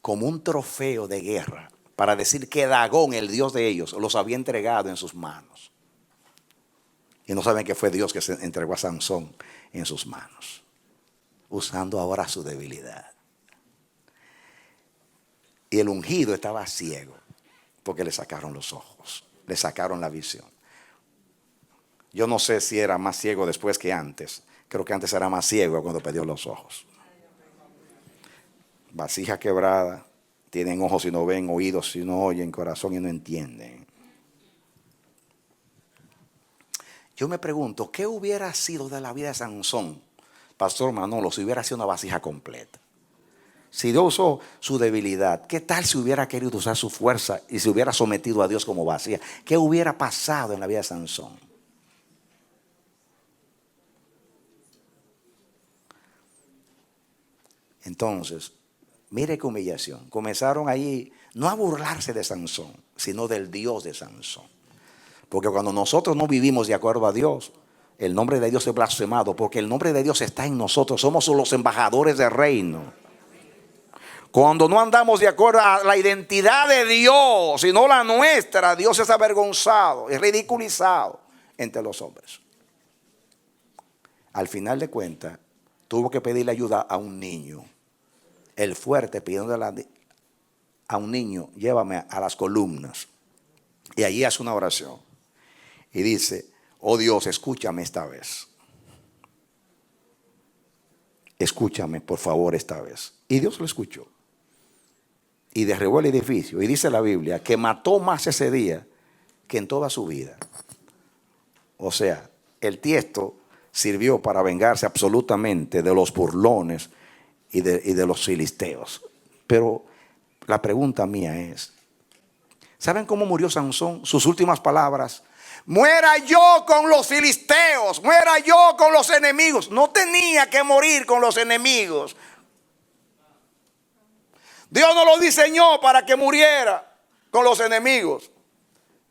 como un trofeo de guerra para decir que Dagón, el dios de ellos, los había entregado en sus manos. Y no saben que fue Dios que se entregó a Sansón en sus manos, usando ahora su debilidad. Y el ungido estaba ciego porque le sacaron los ojos, le sacaron la visión. Yo no sé si era más ciego después que antes. Creo que antes era más ciego cuando perdió los ojos. Vasija quebrada, tienen ojos y no ven, oídos y no oyen, corazón y no entienden. Yo me pregunto, ¿qué hubiera sido de la vida de Sansón, Pastor Manolo, si hubiera sido una vasija completa? Si Dios usó su debilidad, ¿qué tal si hubiera querido usar su fuerza y se hubiera sometido a Dios como vasija? ¿Qué hubiera pasado en la vida de Sansón? Entonces, mire qué humillación. Comenzaron ahí no a burlarse de Sansón, sino del Dios de Sansón. Porque cuando nosotros no vivimos de acuerdo a Dios, el nombre de Dios es blasfemado, porque el nombre de Dios está en nosotros. Somos los embajadores del reino. Cuando no andamos de acuerdo a la identidad de Dios, sino la nuestra, Dios es avergonzado y ridiculizado entre los hombres. Al final de cuentas, tuvo que pedirle ayuda a un niño. El fuerte pidiéndole a un niño, llévame a las columnas. Y allí hace una oración. Y dice, oh Dios, escúchame esta vez. Escúchame, por favor, esta vez. Y Dios lo escuchó. Y derribó el edificio. Y dice la Biblia que mató más ese día que en toda su vida. O sea, el tiesto sirvió para vengarse absolutamente de los burlones y de los filisteos. Pero la pregunta mía es, ¿saben cómo murió Sansón? Sus últimas palabras: muera yo con los filisteos, muera yo con los enemigos. No tenía que morir con los enemigos. Dios no lo diseñó para que muriera con los enemigos.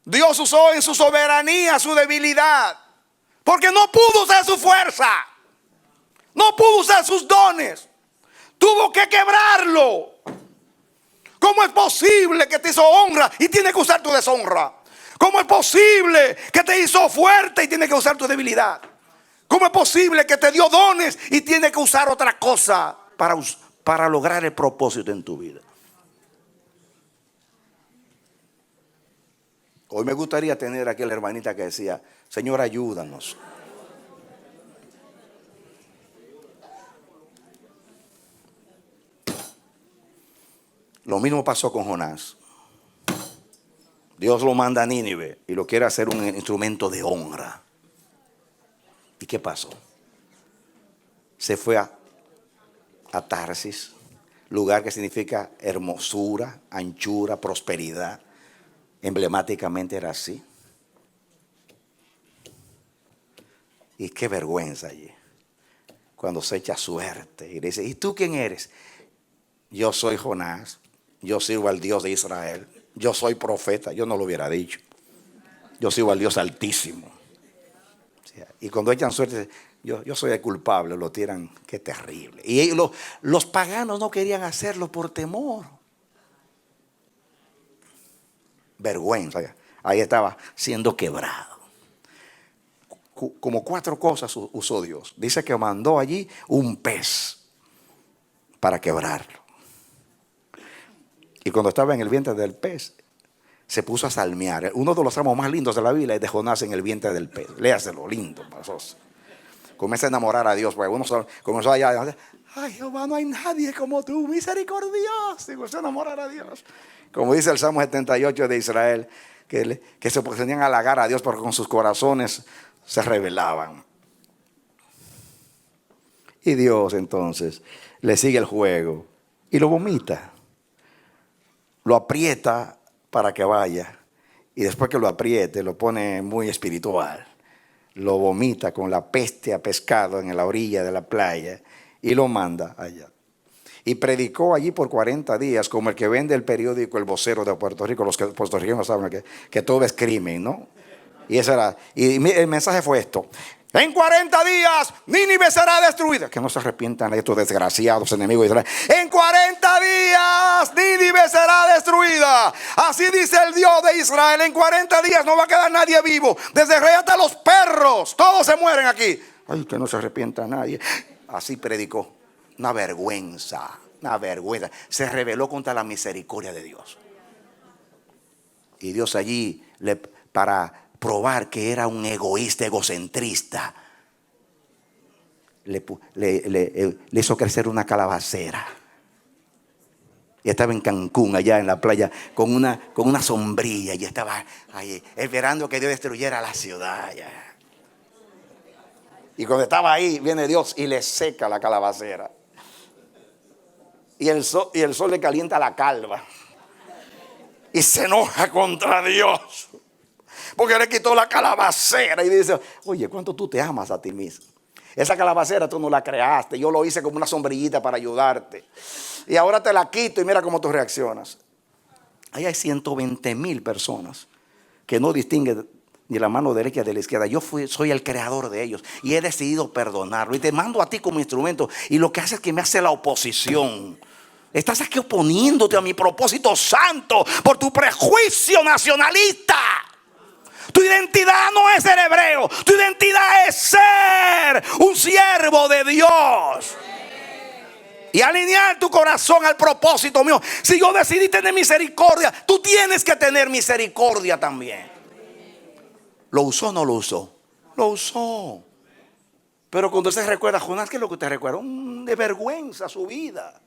Dios usó en su soberanía su debilidad, porque no pudo usar su fuerza, no pudo usar sus dones, tuvo que quebrarlo. ¿Cómo es posible que te hizo honra y tiene que usar tu deshonra? ¿Cómo es posible que te hizo fuerte y tiene que usar tu debilidad? ¿Cómo es posible que te dio dones y tiene que usar otra cosa para lograr el propósito en tu vida? Hoy me gustaría tener aquí a la hermanita que decía: Señor, ayúdanos. Lo mismo pasó con Jonás. Dios lo manda a Nínive y lo quiere hacer un instrumento de honra. ¿Y qué pasó? Se fue a Tarsis, lugar que significa hermosura, anchura, prosperidad. Emblemáticamente era así. Y qué vergüenza allí, cuando se echa suerte y dice: ¿y tú quién eres? Yo soy Jonás, yo sirvo al Dios de Israel, yo soy profeta. Yo no lo hubiera dicho. Yo sirvo al Dios Altísimo. Y cuando echan suerte, yo soy el culpable, lo tiran. Qué terrible. Y los paganos no querían hacerlo por temor. Vergüenza. Ahí estaba siendo quebrado. Como 4 cosas usó Dios. Dice que mandó allí un pez para quebrarlo. Y cuando estaba en el vientre del pez, se puso a salmear. Uno de los tramos más lindos de la Biblia es de Jonás en el vientre del pez. Léaselo, lindo. Comienza a enamorar a Dios. Porque uno comenzó allá: ay, Jehová, no hay nadie como tú, misericordioso. Y comenzó a enamorar a Dios. Como dice el Salmo 78 de Israel, que se pretendían halagar a Dios porque con sus corazones se rebelaban. Y Dios entonces le sigue el juego y lo vomita. Lo aprieta para que vaya. Y después que lo apriete, lo pone muy espiritual. Lo vomita con la peste a pescado en la orilla de la playa y lo manda allá. Y predicó allí por 40 días, como el que vende el periódico El Vocero de Puerto Rico. Los puertorriqueños saben que todo es crimen, ¿no? Y el mensaje fue esto: En 40 días Nínive será destruida. Que no se arrepientan de estos desgraciados enemigos de Israel. En 40 días Nínive será destruida. Así dice el Dios de Israel. En 40 días no va a quedar nadie vivo. Desde el rey hasta los perros. Todos se mueren aquí. Ay, que no se arrepienta nadie. Así predicó. Una vergüenza. Una vergüenza. Se rebeló contra la misericordia de Dios. Y Dios allí, para probar que era un egoísta, egocentrista, le hizo crecer una calabacera. Y estaba en Cancún, allá en la playa, con una sombrilla. Y estaba ahí esperando que Dios destruyera la ciudad. Ya. Y cuando estaba ahí, viene Dios y le seca la calabacera. Y el sol le calienta la calva. Y se enoja contra Dios. Porque le quitó la calabacera. Y dice, oye, ¿cuánto tú te amas a ti mismo? Esa calabacera tú no la creaste. Yo lo hice como una sombrillita para ayudarte. Y ahora te la quito y mira cómo tú reaccionas. Ahí hay 120,000 personas que no distinguen ni la mano derecha de la izquierda. Yo soy el creador de ellos. Y he decidido perdonarlo. Y te mando a ti como instrumento. Y lo que hace es que me hace la oposición. Estás aquí oponiéndote a mi propósito santo por tu prejuicio nacionalista. Tu identidad no es ser hebreo. Tu identidad es ser un siervo de Dios. Y alinear tu corazón al propósito mío. Si yo decidí tener misericordia, tú tienes que tener misericordia también. ¿Lo usó o no lo usó? Lo usó. Pero cuando usted recuerda, Jonás, ¿qué es lo que usted recuerda? De vergüenza su vida.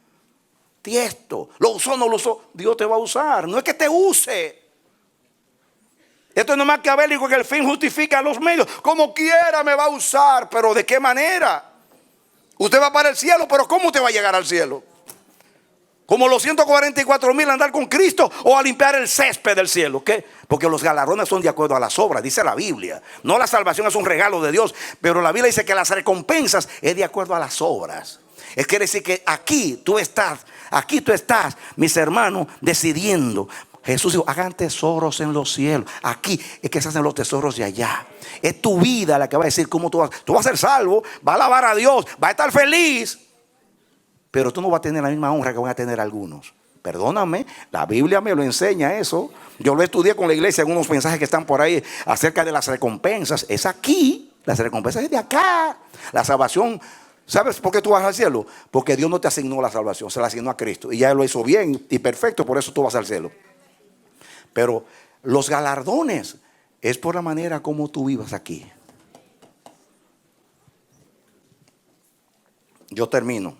Tiesto. ¿Lo usó o no lo usó? Dios te va a usar. No es que te use. Esto no es maquiavélico, que el fin justifica los medios. Como quiera me va a usar, pero ¿de qué manera? Usted va para el cielo, pero ¿cómo usted va a llegar al cielo? Como los 144,000 andar con Cristo, o a limpiar el césped del cielo. ¿Qué? Porque los galardones son de acuerdo a las obras, dice la Biblia. No, la salvación es un regalo de Dios, pero la Biblia dice que las recompensas es de acuerdo a las obras. Es quiere decir que aquí tú estás, mis hermanos, decidiendo. Jesús dijo, hagan tesoros en los cielos. Aquí es que se hacen los tesoros de allá. Es tu vida la que va a decir cómo tú vas a ser salvo, vas a alabar a Dios, vas a estar feliz. Pero tú no vas a tener la misma honra que van a tener algunos. Perdóname, la Biblia me lo enseña eso. Yo lo estudié con la iglesia en unos mensajes que están por ahí acerca de las recompensas. Es aquí, las recompensas es de acá. La salvación, ¿sabes por qué tú vas al cielo? Porque Dios no te asignó la salvación, se la asignó a Cristo. Y ya lo hizo bien y perfecto, por eso tú vas al cielo. Pero los galardones es por la manera como tú vivas aquí. Yo termino.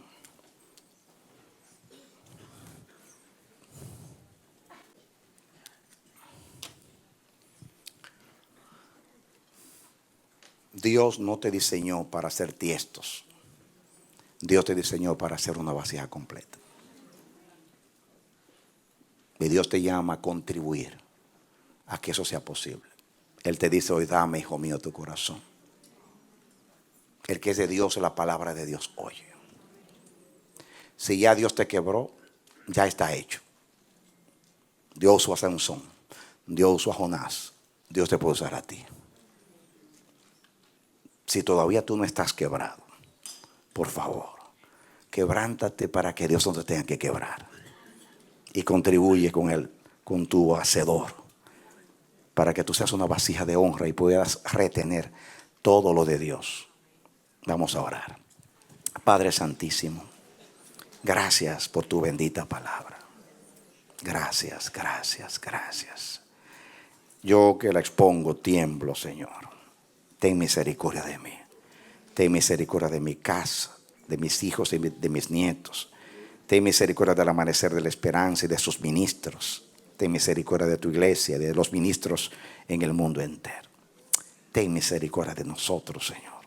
Dios no te diseñó para ser tiestos. Dios te diseñó para hacer una vasija completa. Y Dios te llama a contribuir a que eso sea posible. Él te dice hoy, dame, hijo mío, tu corazón. El que es de Dios, la palabra de Dios oye. Si ya Dios te quebró, ya está hecho. Dios usó a Sansón, Dios usó a Jonás, Dios te puede usar a ti. Si todavía tú no estás quebrado, por favor, quebrántate para que Dios no te tenga que quebrar. Y contribuye con él, con tu hacedor, para que tú seas una vasija de honra y puedas retener todo lo de Dios. Vamos a orar. Padre Santísimo, gracias por tu bendita palabra. Gracias, gracias, gracias. Yo que la expongo tiemblo, Señor. Ten misericordia de mí. Ten misericordia de mi casa, de mis hijos y de mis nietos. Ten misericordia del amanecer de la esperanza y de sus ministros. Ten misericordia de tu iglesia, de los ministros en el mundo entero. Ten misericordia de nosotros, Señor.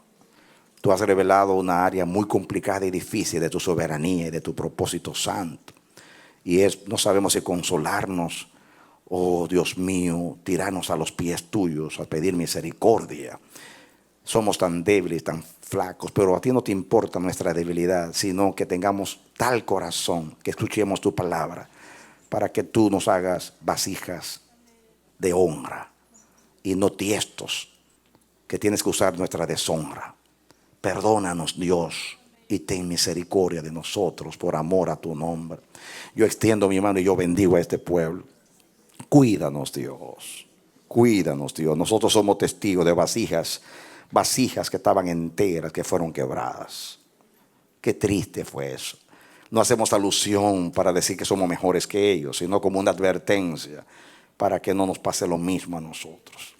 Tú has revelado una área muy complicada y difícil de tu soberanía y de tu propósito santo. Y no sabemos si consolarnos o, Dios mío, tirarnos a los pies tuyos a pedir misericordia. Somos tan débiles, tan flacos, pero a ti no te importa nuestra debilidad, sino que tengamos tal corazón, que escuchemos tu palabra, para que tú nos hagas vasijas de honra y no tiestos, que tienes que usar nuestra deshonra. Perdónanos, Dios, y ten misericordia de nosotros por amor a tu nombre. Yo extiendo mi mano y yo bendigo a este pueblo. Cuídanos, Dios. Cuídanos, Dios. Nosotros somos testigos de vasijas que estaban enteras, que fueron quebradas. Qué triste fue eso. No hacemos alusión para decir que somos mejores que ellos, sino como una advertencia para que no nos pase lo mismo a nosotros.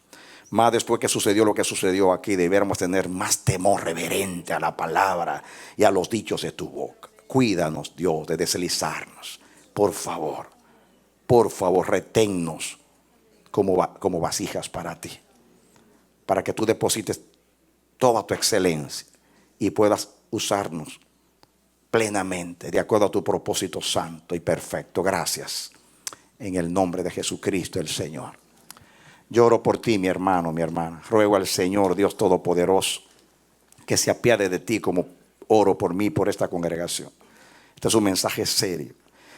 Más después que sucedió lo que sucedió aquí, deberíamos tener más temor reverente a la palabra y a los dichos de tu boca. Cuídanos, Dios, de deslizarnos. Por favor, reténnos como vasijas para ti, para que tú deposites toda tu excelencia y puedas usarnos plenamente de acuerdo a tu propósito santo y perfecto. Gracias, en el nombre de Jesucristo el Señor. Yo oro por ti, mi hermano, mi hermana. Ruego al Señor, Dios Todopoderoso, que se apiade de ti como oro por mí, por esta congregación. Este es un mensaje serio.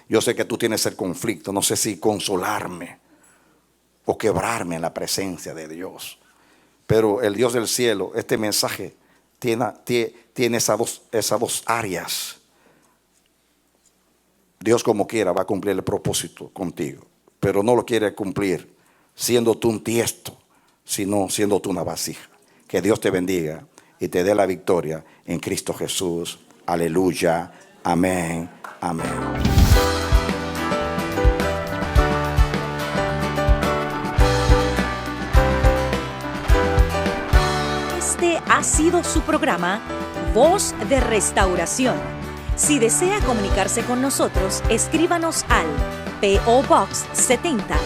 Yo sé que tú tienes el conflicto. No sé si consolarme o quebrarme en la presencia de Dios. Pero el Dios del cielo, este mensaje tiene esas dos áreas. Dios, como quiera, va a cumplir el propósito contigo, pero no lo quiere cumplir siendo tú un tiesto, sino siendo tú una vasija. Que Dios te bendiga y te dé la victoria en Cristo Jesús. Aleluya. Amén. Amén. Este ha sido su programa Voz de Restauración. Si desea comunicarse con nosotros, escríbanos al P.O. Box 70,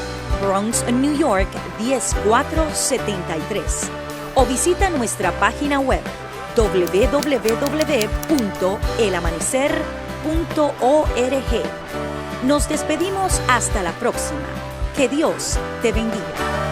Bronx, New York 10473, o visita nuestra página web www.elamanecer.org. Nos despedimos hasta la próxima. Que Dios te bendiga.